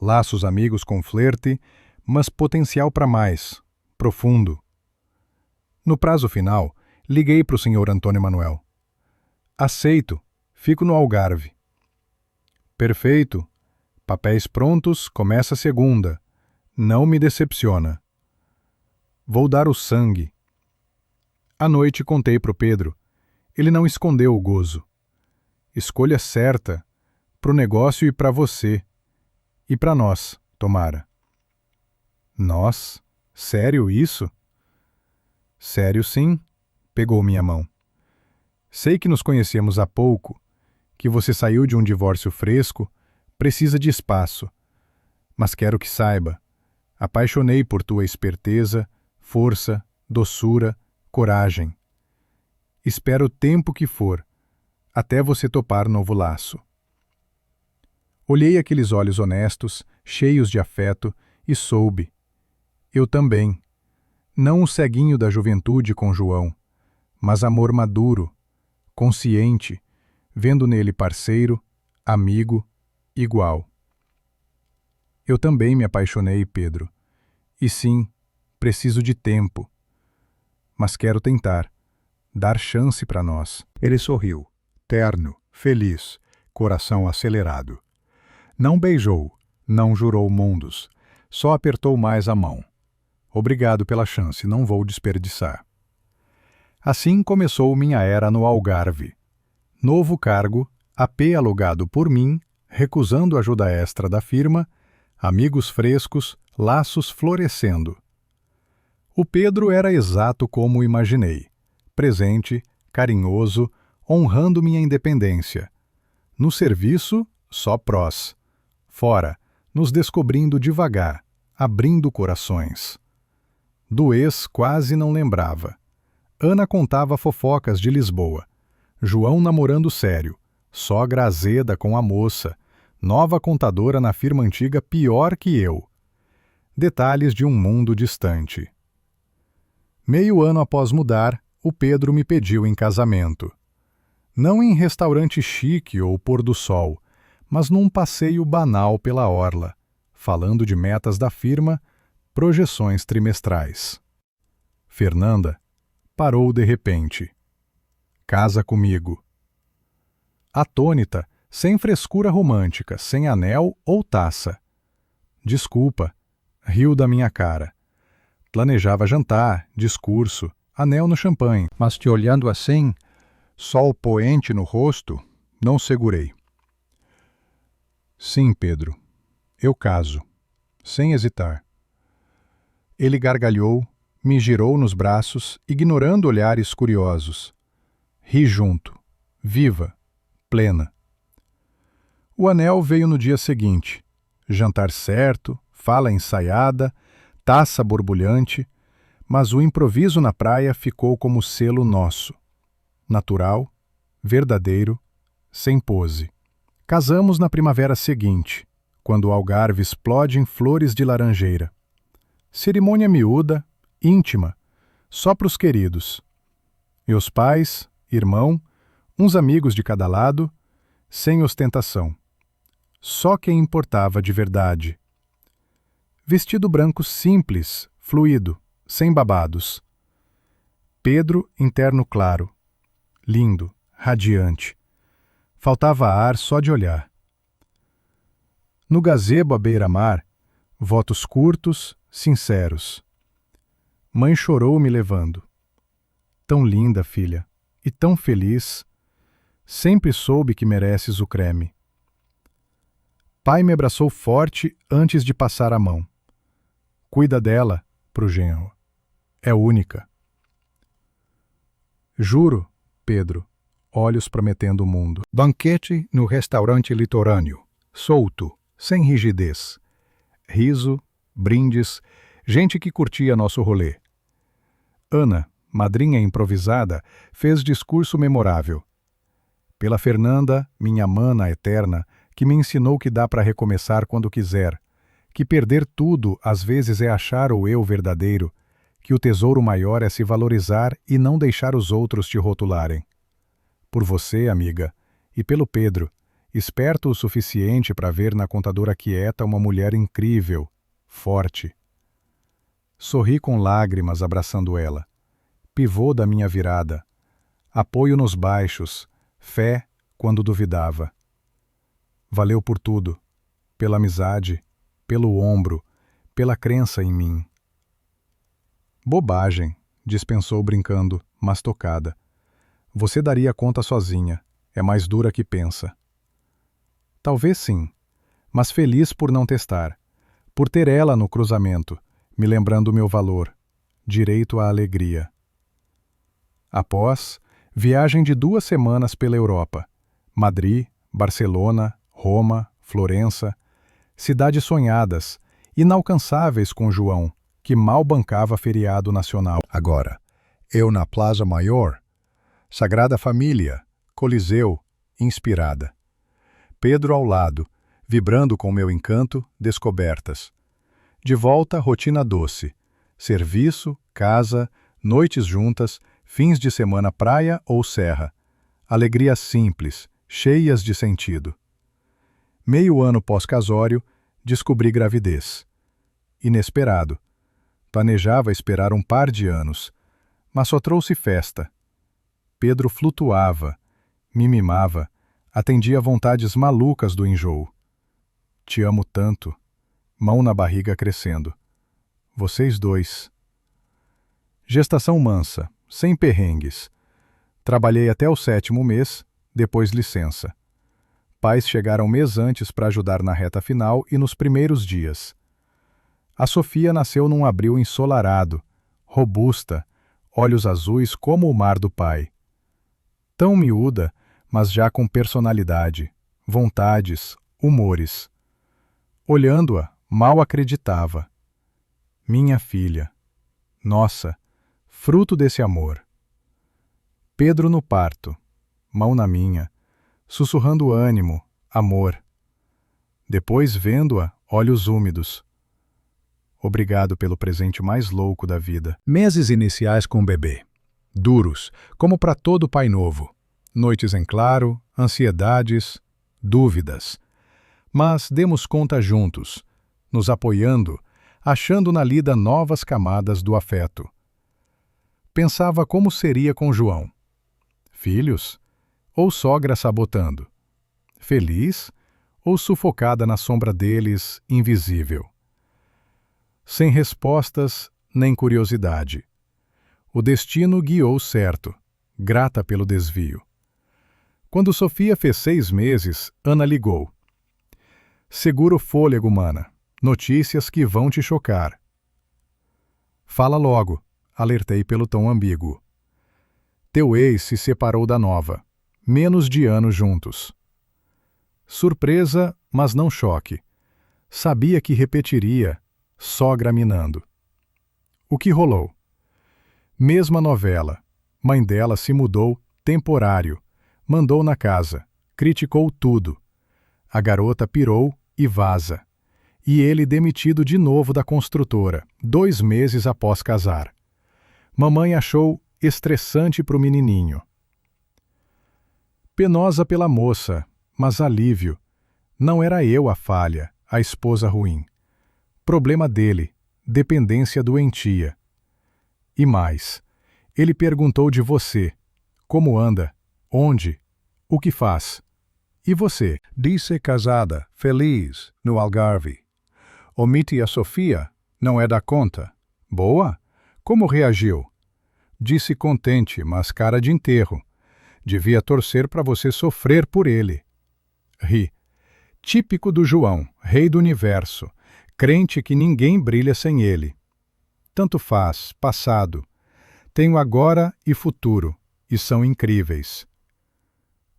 Laços amigos com flerte, mas potencial para mais, profundo. No prazo final, liguei para o senhor Antônio Manuel. Aceito, fico no Algarve. Perfeito. Papéis prontos, começa segunda. Não me decepciona. Vou dar o sangue. À noite contei para o Pedro. Ele não escondeu o gozo. Escolha certa, pro negócio e para você. E para nós, tomara. Nós? Sério isso? Sério sim, pegou minha mão. Sei que nos conhecemos há pouco, que você saiu de um divórcio fresco, precisa de espaço. Mas quero que saiba, apaixonei por tua esperteza, força, doçura, coragem. Espero o tempo que for, até você topar novo laço. Olhei aqueles olhos honestos, cheios de afeto, e soube. Eu também. Não o ceguinho da juventude com João, mas amor maduro, consciente, vendo nele parceiro, amigo, igual. Eu também me apaixonei, Pedro. E sim, preciso de tempo. Mas quero tentar, dar chance para nós. Ele sorriu, terno, feliz, coração acelerado. Não beijou, não jurou mundos, só apertou mais a mão. Obrigado pela chance, não vou desperdiçar. Assim começou minha era no Algarve. Novo cargo, AP alugado por mim, recusando ajuda extra da firma, amigos frescos, laços florescendo. O Pedro era exato como imaginei, presente, carinhoso, honrando minha independência. No serviço, só prós. Fora, nos descobrindo devagar, abrindo corações. Do ex quase não lembrava. Ana contava fofocas de Lisboa. João namorando sério. Sogra azeda com a moça. Nova contadora na firma antiga pior que eu. Detalhes de um mundo distante. Meio ano após mudar, o Pedro me pediu em casamento. Não em restaurante chique ou pôr do sol, mas num passeio banal pela orla, falando de metas da firma, projeções trimestrais. Fernanda parou de repente. Casa comigo. Atônita, sem frescura romântica, sem anel ou taça. Desculpa, riu da minha cara. Planejava jantar, discurso, anel no champanhe. Mas te olhando assim, sol poente no rosto, não segurei. Sim, Pedro, eu caso, sem hesitar. Ele gargalhou, me girou nos braços, ignorando olhares curiosos. Ri junto, viva, plena. O anel veio no dia seguinte. Jantar certo, fala ensaiada, taça borbulhante, mas o improviso na praia ficou como selo nosso. Natural, verdadeiro, sem pose. Casamos na primavera seguinte, quando o Algarve explode em flores de laranjeira. Cerimônia miúda, íntima, só pros queridos. Meus pais, irmão, uns amigos de cada lado, sem ostentação. Só quem importava de verdade. Vestido branco simples, fluido, sem babados. Pedro interno claro. Lindo, radiante. Faltava ar só de olhar. No gazebo à beira-mar, votos curtos, sinceros. Mãe chorou me levando. Tão linda, filha, e tão feliz. Sempre soube que mereces o creme. Pai me abraçou forte antes de passar a mão. Cuida dela, pro genro. É única. Juro, Pedro, olhos prometendo o mundo. Banquete no restaurante litorâneo, solto, sem rigidez. Riso, brindes, gente que curtia nosso rolê. Ana, madrinha improvisada, fez discurso memorável. Pela Fernanda, minha mana eterna, que me ensinou que dá para recomeçar quando quiser, que perder tudo às vezes é achar o eu verdadeiro, que o tesouro maior é se valorizar e não deixar os outros te rotularem. Por você, amiga, e pelo Pedro, esperto o suficiente para ver na contadora quieta uma mulher incrível, forte. Sorri com lágrimas abraçando ela. Pivô da minha virada. Apoio nos baixos, fé quando duvidava. Valeu por tudo, pela amizade, pelo ombro, pela crença em mim. Bobagem, dispensou brincando, mas tocada. Você daria conta sozinha, é mais dura que pensa. Talvez sim, mas feliz por não testar, por ter ela no cruzamento, me lembrando o meu valor, direito à alegria. Após, viagem de 2 semanas pela Europa, Madrid, Barcelona, Roma, Florença, cidades sonhadas, inalcançáveis com João, que mal bancava feriado nacional. Agora, eu na Plaza Maior, Sagrada Família, Coliseu, inspirada. Pedro ao lado, vibrando com meu encanto, descobertas. De volta, rotina doce. Serviço, casa, noites juntas, fins de semana praia ou serra. Alegrias simples, cheias de sentido. Meio ano pós-casório, descobri gravidez. Inesperado. Planejava esperar um par de anos, mas só trouxe festa. Pedro flutuava, me mimava, atendia vontades malucas do enjoo. Te amo tanto. Mão na barriga crescendo. Vocês dois. Gestação mansa, sem perrengues. Trabalhei até o 7º mês, depois licença. Pais chegaram mês antes para ajudar na reta final e nos primeiros dias. A Sofia nasceu num abril ensolarado, robusta, olhos azuis como o mar do pai. Tão miúda, mas já com personalidade, vontades, humores. Olhando-a, mal acreditava. Minha filha. Nossa, fruto desse amor. Pedro no parto, mão na minha, sussurrando ânimo, amor. Depois, vendo-a, olhos úmidos. Obrigado pelo presente mais louco da vida. Meses iniciais com o bebê. Duros, como para todo pai novo. Noites em claro, ansiedades, dúvidas. Mas demos conta juntos, nos apoiando, achando na lida novas camadas do afeto. Pensava como seria com João. Filhos? Ou sogra sabotando? Feliz? Ou sufocada na sombra deles, invisível? Sem respostas, nem curiosidade. O destino guiou certo, grata pelo desvio. Quando Sofia fez 6 meses, Ana ligou. Segura o fôlego, mana. Notícias que vão te chocar. Fala logo, alertei pelo tom ambíguo. Teu ex se separou da nova. Menos de ano juntos. Surpresa, mas não choque. Sabia que repetiria, sogra minando. O que rolou? Mesma novela. Mãe dela se mudou, temporário. Mandou na casa. Criticou tudo. A garota pirou e vaza. E ele demitido de novo da construtora, 2 meses após casar. Mamãe achou estressante para o menininho. Penosa pela moça, mas alívio. Não era eu a falha, a esposa ruim. Problema dele, dependência doentia. E mais, ele perguntou de você. Como anda? Onde? O que faz? E você? Disse casada, feliz, no Algarve. Omite a Sofia, não é da conta. Boa? Como reagiu? Disse contente, mas cara de enterro. Devia torcer para você sofrer por ele. Ri. Típico do João, rei do universo, crente que ninguém brilha sem ele. Tanto faz, passado. Tenho agora e futuro, e são incríveis.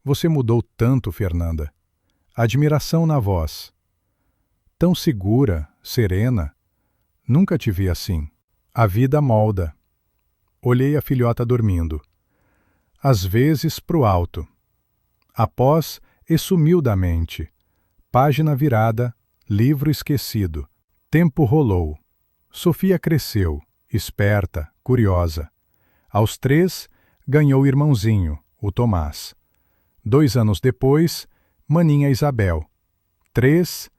Você mudou tanto, Fernanda. Admiração na voz. Tão segura, serena. Nunca te vi assim. A vida molda. Olhei a filhota dormindo. Às vezes pro alto. Após, e sumiu da mente. Página virada, livro esquecido. Tempo rolou. Sofia cresceu, esperta, curiosa. Aos 3, ganhou o irmãozinho, o Tomás. 2 anos depois, maninha Isabel. 3,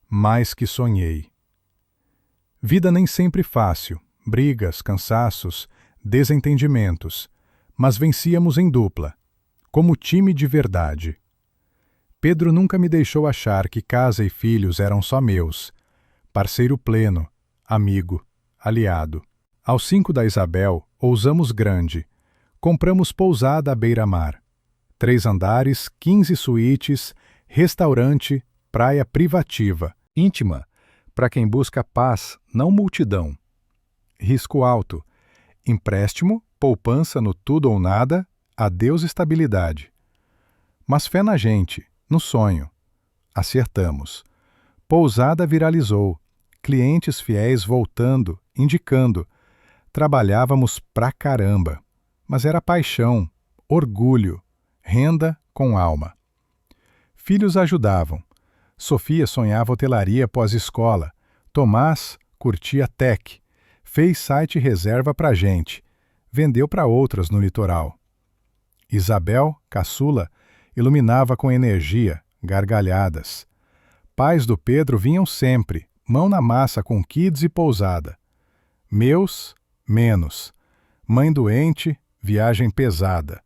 mais que sonhei. Vida nem sempre fácil, brigas, cansaços, desentendimentos, mas vencíamos em dupla, como time de verdade. Pedro nunca me deixou achar que casa e filhos eram só meus. Parceiro pleno, amigo, aliado. Aos 5 da Isabel, ousamos grande. Compramos pousada à beira-mar. 3 andares, 15 suítes, restaurante, praia privativa, íntima, para quem busca paz, não multidão. Risco alto. Empréstimo, poupança no tudo ou nada, adeus estabilidade. Mas fé na gente, no sonho. Acertamos. Pousada viralizou. Clientes fiéis voltando, indicando. Trabalhávamos pra caramba. Mas era paixão, orgulho, renda com alma. Filhos ajudavam. Sofia sonhava hotelaria pós-escola. Tomás curtia tech. Fez site reserva pra gente. Vendeu para outras no litoral. Isabel, caçula, iluminava com energia, gargalhadas. Pais do Pedro vinham sempre, mão na massa com kids e pousada. Meus, menos. Mãe doente, viagem pesada.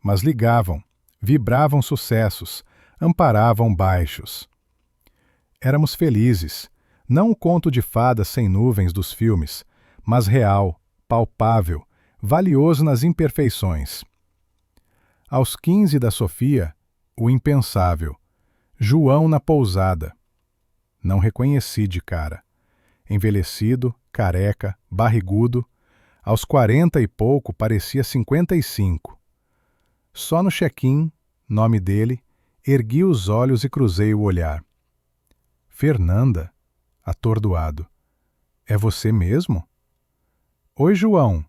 Mas ligavam, vibravam sucessos, amparavam baixos. Éramos felizes, não o conto de fadas sem nuvens dos filmes, mas real, palpável, valioso nas imperfeições. Aos 15 da Sofia, o impensável. João na pousada. Não reconheci de cara. Envelhecido, careca, barrigudo. Aos 40 e pouco parecia 55. Só no check-in, nome dele, Ergui os olhos e cruzei o olhar. Fernanda, atordoado. É você mesmo? Oi, João.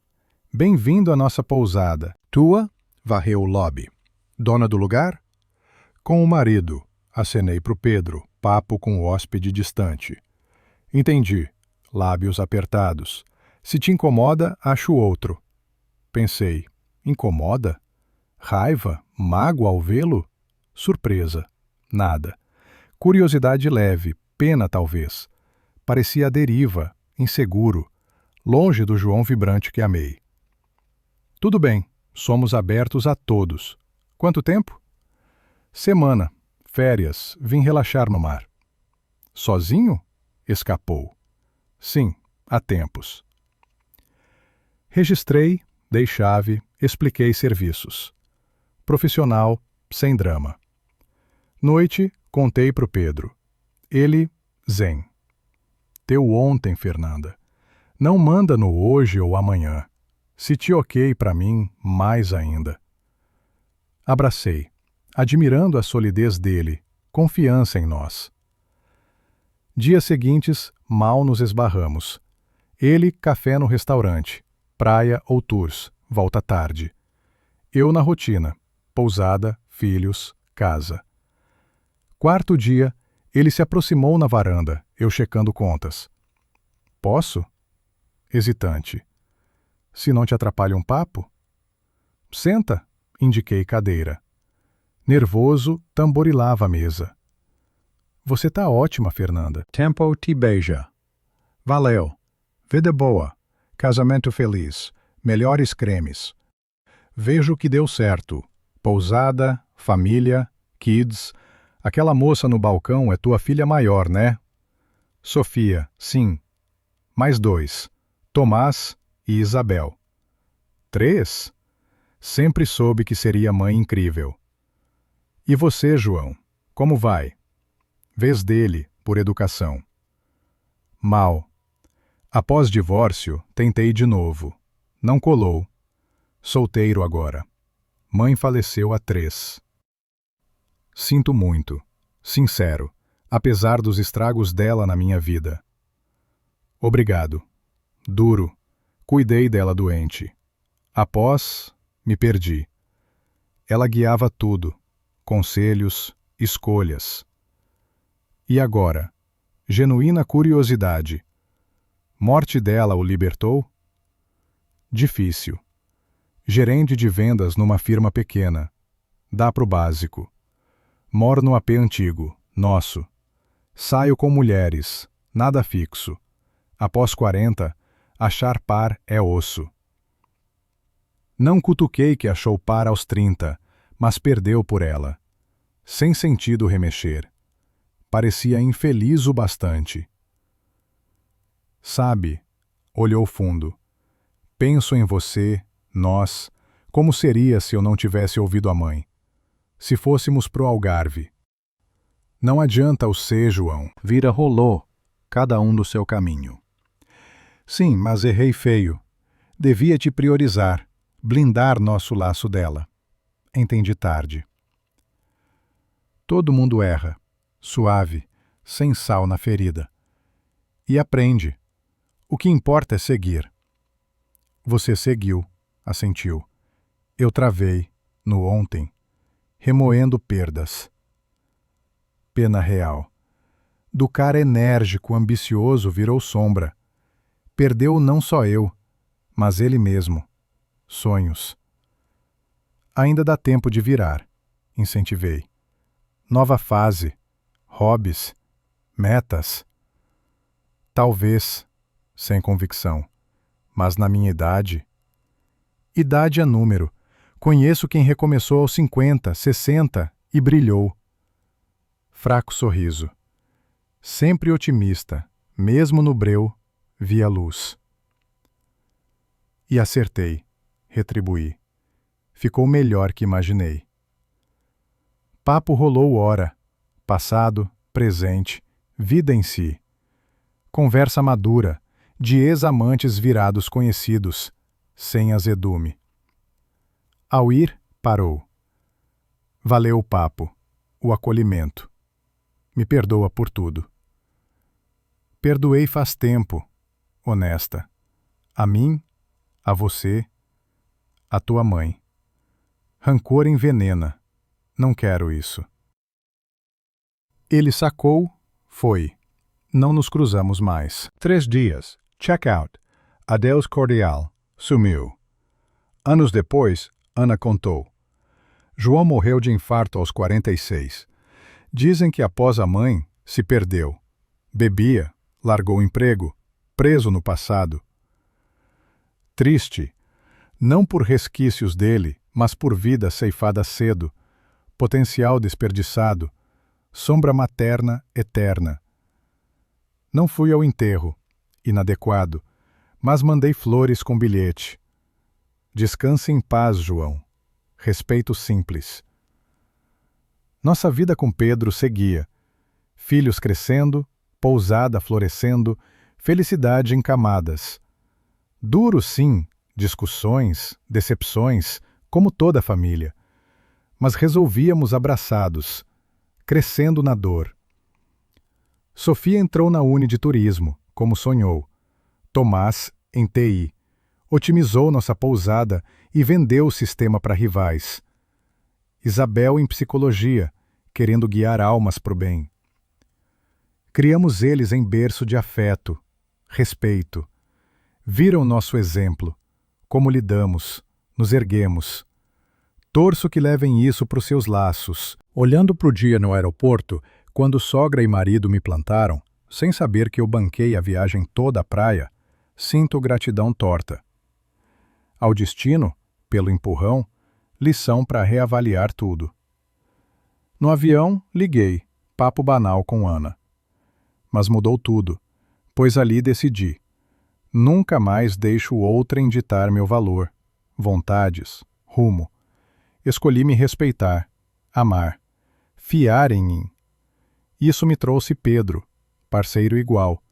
Bem-vindo à nossa pousada. Tua? Varreu o lobby. Dona do lugar? Com o marido. Acenei pro Pedro, papo com o hóspede distante. Entendi. Lábios apertados. Se te incomoda, acho outro. Pensei. Incomoda? Raiva? Mágoa ao vê-lo? Surpresa. Nada. Curiosidade leve, pena talvez. Parecia à deriva, inseguro, longe do João vibrante que amei. Tudo bem, somos abertos a todos. Quanto tempo? Semana. Férias. Vim relaxar no mar. Sozinho? Escapou. Sim, há tempos. Registrei, dei chave, expliquei serviços. Profissional, sem drama. Noite, contei pro Pedro. Ele, zen. Teu ontem, Fernanda. Não manda no hoje ou amanhã. Se te ok pra mim, mais ainda. Abracei, admirando a solidez dele, confiança em nós. Dias seguintes, mal nos esbarramos. Ele, café no restaurante, praia ou tours, volta tarde. Eu na rotina, pousada, filhos, casa. Quarto dia, ele se aproximou na varanda, eu checando contas. Posso? Hesitante. Se não te atrapalha um papo? Senta, indiquei cadeira. Nervoso, tamborilava a mesa. Você tá ótima, Fernanda. Tempo te beija. Valeu. Vida boa. Casamento feliz. Melhores cremes. Vejo que deu certo. Pousada, família, kids. Aquela moça no balcão é tua filha maior, né? Sofia, sim. Mais 2. Tomás e Isabel. 3? Sempre soube que seria mãe incrível. E você, João? Como vai? Vez dele, por educação. Mal. Após divórcio, tentei de novo. Não colou. Solteiro agora. Mãe faleceu há 3. Sinto muito. Sincero. Apesar dos estragos dela na minha vida. Obrigado. Duro. Cuidei dela doente. Após, me perdi. Ela guiava tudo. Conselhos, escolhas. E agora? Genuína curiosidade. Morte dela o libertou? Difícil. Gerente de vendas numa firma pequena. Dá pro básico. Moro no AP antigo, nosso. Saio com mulheres, nada fixo. Após 40, achar par é osso. Não cutuquei que achou par aos 30, mas perdeu por ela. Sem sentido remexer. Parecia infeliz o bastante. Sabe, olhou fundo. Penso em você, nós, como seria se eu não tivesse ouvido a mãe? Se fôssemos pro Algarve. Não adianta o ser, João. Vira rolô, cada um do seu caminho. Sim, mas errei feio. Devia te priorizar, blindar nosso laço dela. Entendi tarde. Todo mundo erra, suave, sem sal na ferida. E aprende. O que importa é seguir. Você seguiu, assentiu. Eu travei, no ontem, remoendo perdas. Pena real. Do cara enérgico, ambicioso, virou sombra. Perdeu não só eu, mas ele mesmo. Sonhos. Ainda dá tempo de virar, incentivei. Nova fase, hobbies, metas. Talvez, sem convicção, mas na minha idade. Idade é número. Conheço quem recomeçou aos 50, 60 e brilhou. Fraco sorriso. Sempre otimista, mesmo no breu, vi a luz. E acertei, retribuí. Ficou melhor que imaginei. Papo rolou hora, passado, presente, vida em si. Conversa madura, de ex-amantes virados conhecidos, sem azedume. Ao ir, parou. Valeu o papo. o acolhimento. Me perdoa por tudo. Perdoei faz tempo, honesta. A mim, a você, a tua mãe. Rancor envenena. Não quero isso. Ele sacou, foi. Não nos cruzamos mais. 3 dias. Check out. Adeus cordial. Sumiu. Anos depois, Ana contou. João morreu de infarto aos 46. Dizem que após a mãe, se perdeu. Bebia, largou o emprego, preso no passado. Triste, não por resquícios dele, mas por vida ceifada cedo, potencial desperdiçado, sombra materna eterna. Não fui ao enterro, inadequado, mas mandei flores com bilhete. Descanse em paz, João. Respeito simples. Nossa vida com Pedro seguia. Filhos crescendo, pousada florescendo, felicidade em camadas. Duro, sim, discussões, decepções, como toda família. Mas resolvíamos abraçados, crescendo na dor. Sofia entrou na Uni de Turismo, como sonhou. Tomás, em TI. Otimizou nossa pousada e vendeu o sistema para rivais. Isabel em Psicologia, querendo guiar almas para o bem. Criamos eles em berço de afeto, respeito. Viram nosso exemplo, como lidamos, nos erguemos. Torço que levem isso para os seus laços. Olhando para o dia no aeroporto, quando sogra e marido me plantaram, sem saber que eu banquei a viagem toda à praia, sinto gratidão torta. Ao destino, pelo empurrão, lição para reavaliar tudo. No avião, liguei, papo banal com Ana. Mas mudou tudo, pois ali decidi. Nunca mais deixo outrem ditar meu valor, vontades, rumo. Escolhi me respeitar, amar, fiar em mim. Isso me trouxe Pedro, parceiro igual.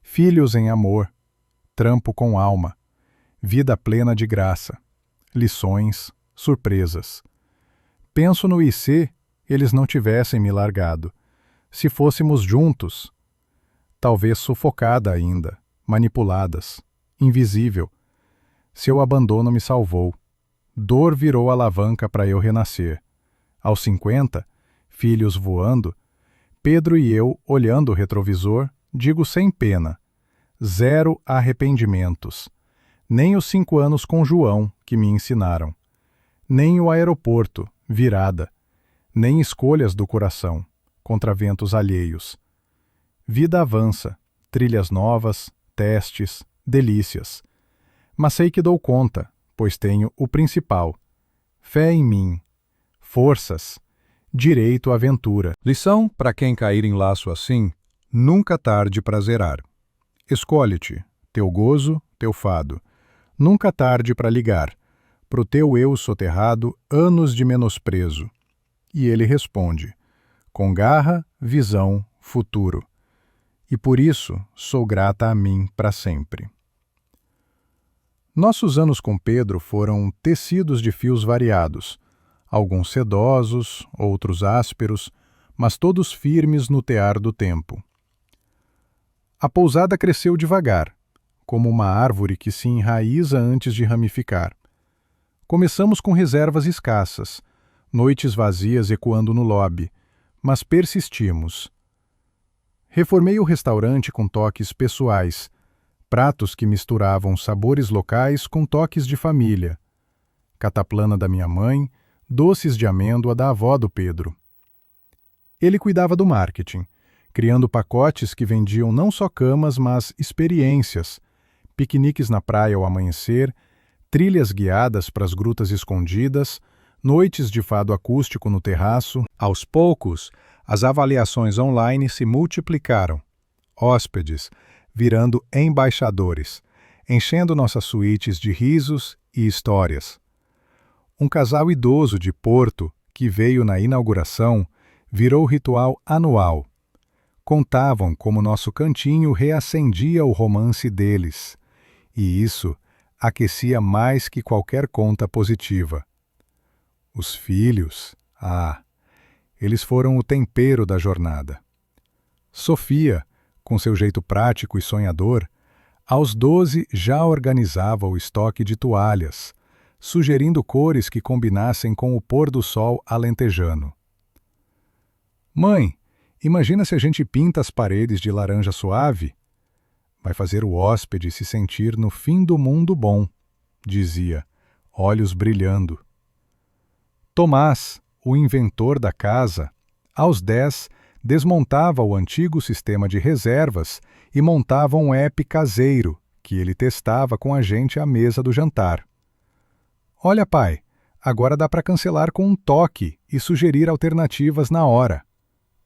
Filhos em amor, trampo com alma, vida plena de graça, lições, surpresas. Penso no IC, eles não tivessem me largado. Se fôssemos juntos, talvez sufocada ainda, manipuladas, invisível. Seu abandono me salvou. Dor virou alavanca para eu renascer. Aos 50, filhos voando, Pedro e eu, olhando o retrovisor, digo sem pena, 0 arrependimentos. Nem os 5 anos com João, que me ensinaram. Nem o aeroporto, virada. Nem escolhas do coração, contra ventos alheios. Vida avança, trilhas novas, testes, delícias. Mas sei que dou conta, pois tenho o principal. Fé em mim, forças, direito à aventura. Lição para quem cair em laço assim, nunca tarde para zerar. Escolhe-te, teu gozo, teu fado. Nunca tarde para ligar, pro teu eu soterrado, anos de menosprezo. E ele responde, com garra, visão, futuro. E por isso sou grata a mim para sempre. Nossos anos com Pedro foram tecidos de fios variados, alguns sedosos, outros ásperos, mas todos firmes no tear do tempo. A pousada cresceu devagar, como uma árvore que se enraiza antes de ramificar. Começamos com reservas escassas, noites vazias ecoando no lobby, mas persistimos. Reformei o restaurante com toques pessoais, pratos que misturavam sabores locais com toques de família. Cataplana da minha mãe, doces de amêndoa da avó do Pedro. Ele cuidava do marketing, criando pacotes que vendiam não só camas, mas experiências, piqueniques na praia ao amanhecer, trilhas guiadas para as grutas escondidas, noites de fado acústico no terraço. Aos poucos, as avaliações online se multiplicaram. Hóspedes, virando embaixadores, enchendo nossas suítes de risos e histórias. Um casal idoso de Porto, que veio na inauguração, virou ritual anual. Contavam como nosso cantinho reacendia o romance deles. E isso aquecia mais que qualquer conta positiva. Os filhos, Eles foram o tempero da jornada. Sofia, com seu jeito prático e sonhador, aos 12 já organizava o estoque de toalhas, sugerindo cores que combinassem com o pôr do sol alentejano. Mãe, imagina se a gente pinta as paredes de laranja suave? Vai fazer o hóspede se sentir no fim do mundo bom, dizia, olhos brilhando. Tomás, o inventor da casa, aos 10, desmontava o antigo sistema de reservas e montava um app caseiro, que ele testava com a gente à mesa do jantar. Olha, pai, agora dá para cancelar com um toque e sugerir alternativas na hora.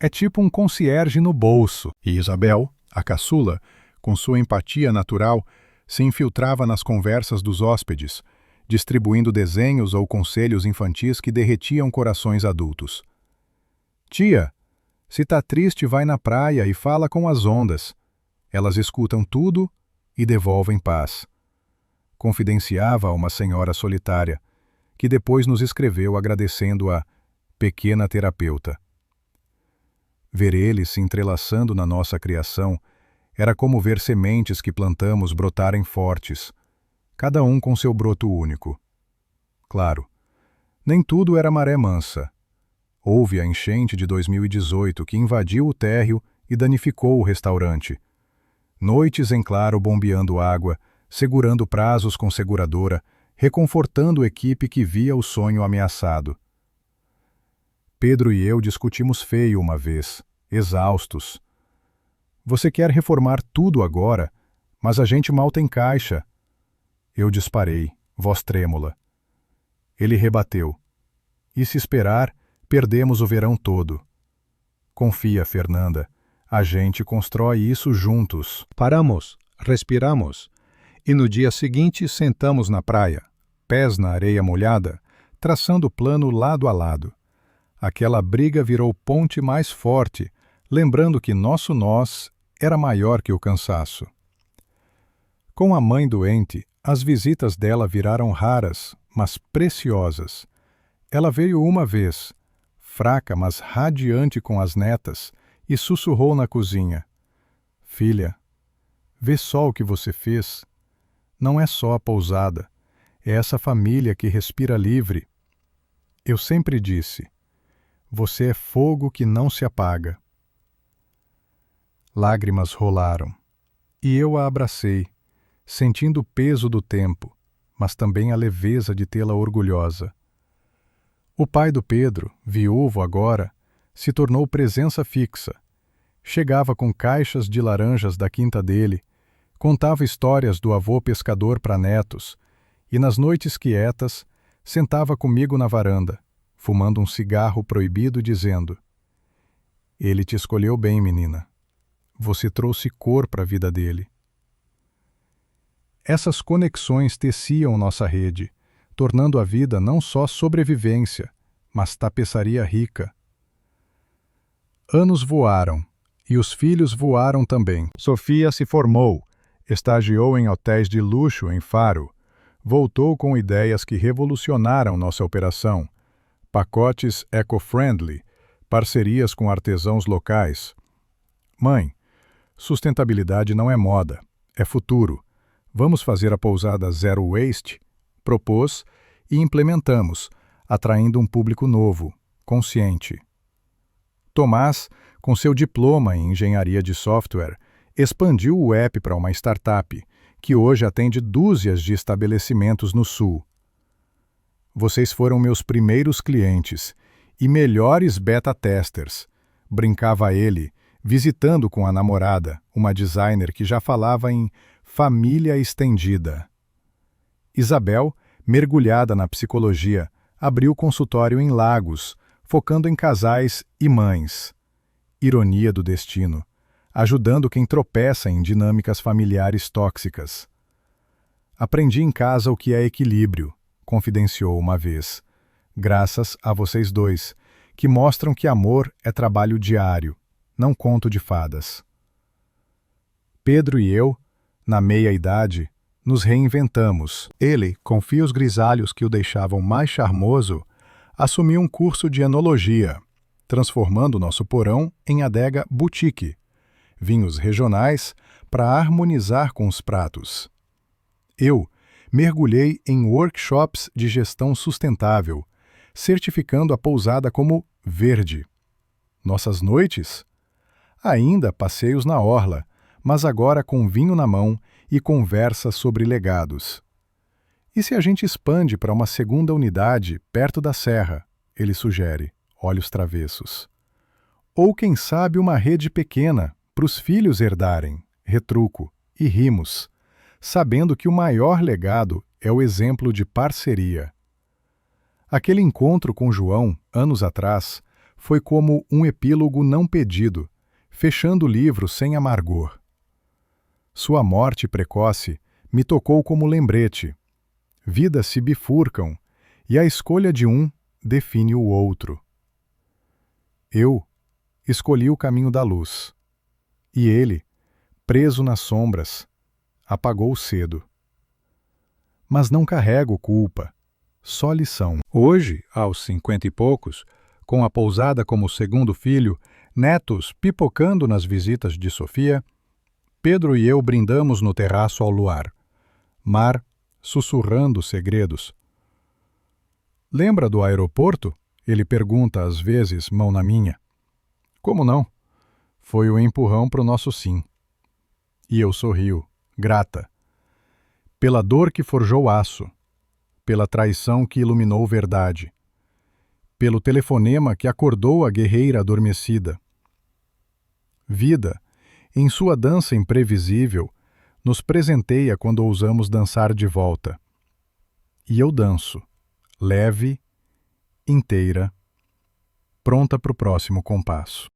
É tipo um concierge no bolso. E Isabel, a caçula, com sua empatia natural, se infiltrava nas conversas dos hóspedes, distribuindo desenhos ou conselhos infantis que derretiam corações adultos. Tia, se tá triste, vai na praia e fala com as ondas. Elas escutam tudo e devolvem paz. Confidenciava a uma senhora solitária, que depois nos escreveu agradecendo a pequena terapeuta. Ver eles se entrelaçando na nossa criação era como ver sementes que plantamos brotarem fortes, cada um com seu broto único. Claro, nem tudo era maré mansa. Houve a enchente de 2018 que invadiu o térreo e danificou o restaurante. Noites em claro bombeando água, segurando prazos com seguradora, reconfortando equipe que via o sonho ameaçado. Pedro e eu discutimos feio uma vez, exaustos. Você quer reformar tudo agora, mas a gente mal tem caixa. Eu disparei, voz trêmula. Ele rebateu. E se esperar, perdemos o verão todo. Confia, Fernanda. A gente constrói isso juntos. Paramos, respiramos, e no dia seguinte sentamos na praia, pés na areia molhada, traçando o plano lado a lado. Aquela briga virou ponte mais forte, lembrando que nosso nós era maior que o cansaço. Com a mãe doente, as visitas dela viraram raras, mas preciosas. Ela veio uma vez, fraca, mas radiante com as netas, e sussurrou na cozinha. Filha, vê só o que você fez. Não é só a pousada, é essa família que respira livre. Eu sempre disse, você é fogo que não se apaga. Lágrimas rolaram, e eu a abracei, sentindo o peso do tempo, mas também a leveza de tê-la orgulhosa. O pai do Pedro, viúvo agora, se tornou presença fixa. Chegava com caixas de laranjas da quinta dele, contava histórias do avô pescador para netos, e nas noites quietas, sentava comigo na varanda, fumando um cigarro proibido, dizendo: Ele te escolheu bem, menina. Você trouxe cor para a vida dele. Essas conexões teciam nossa rede, tornando a vida não só sobrevivência, mas tapeçaria rica. Anos voaram, e os filhos voaram também. Sofia se formou, estagiou em hotéis de luxo em Faro, voltou com ideias que revolucionaram nossa operação, pacotes eco-friendly, parcerias com artesãos locais. Mãe, sustentabilidade não é moda, é futuro. Vamos fazer a pousada Zero Waste? Propôs e implementamos, atraindo um público novo, consciente. Tomás, com seu diploma em engenharia de software, expandiu o app para uma startup, que hoje atende dúzias de estabelecimentos no Sul. Vocês foram meus primeiros clientes e melhores beta-testers, brincava ele, visitando com a namorada, uma designer que já falava em família estendida. Isabel, mergulhada na psicologia, abriu consultório em Lagos, focando em casais e mães. Ironia do destino, ajudando quem tropeça em dinâmicas familiares tóxicas. Aprendi em casa o que é equilíbrio, confidenciou uma vez, graças a vocês dois, que mostram que amor é trabalho diário, não conto de fadas. Pedro e eu, na meia-idade, nos reinventamos. Ele, com fios grisalhos que o deixavam mais charmoso, assumiu um curso de enologia. transformando nosso porão em adega boutique, vinhos regionais para harmonizar com os pratos. Eu mergulhei em workshops de gestão sustentável, certificando a pousada como verde. Nossas noites? Ainda passeios na orla, mas agora com vinho na mão e conversa sobre legados. E se a gente expande para uma segunda unidade perto da serra? Ele sugere, olhos travessos. Ou quem sabe uma rede pequena, para os filhos herdarem, retruco, e rimos, sabendo que o maior legado é o exemplo de parceria. Aquele encontro com João, anos atrás, foi como um epílogo não pedido, fechando o livro sem amargor. Sua morte precoce me tocou como lembrete. Vidas se bifurcam, e a escolha de um define o outro. Eu escolhi o caminho da luz, e ele, preso nas sombras, apagou cedo. Mas não carrego culpa, só lição. Hoje, aos 50 e poucos, com a pousada como segundo filho, netos pipocando nas visitas de Sofia, Pedro e eu brindamos no terraço ao luar. Mar sussurrando segredos. Lembra do aeroporto? Ele pergunta às vezes, mão na minha. Como não? Foi o empurrão pro nosso sim. E eu sorrio, grata. Pela dor que forjou aço, pela traição que iluminou verdade, pelo telefonema que acordou a guerreira adormecida. Vida, em sua dança imprevisível, nos presenteia quando ousamos dançar de volta. E eu danço, leve, inteira, pronta para o próximo compasso.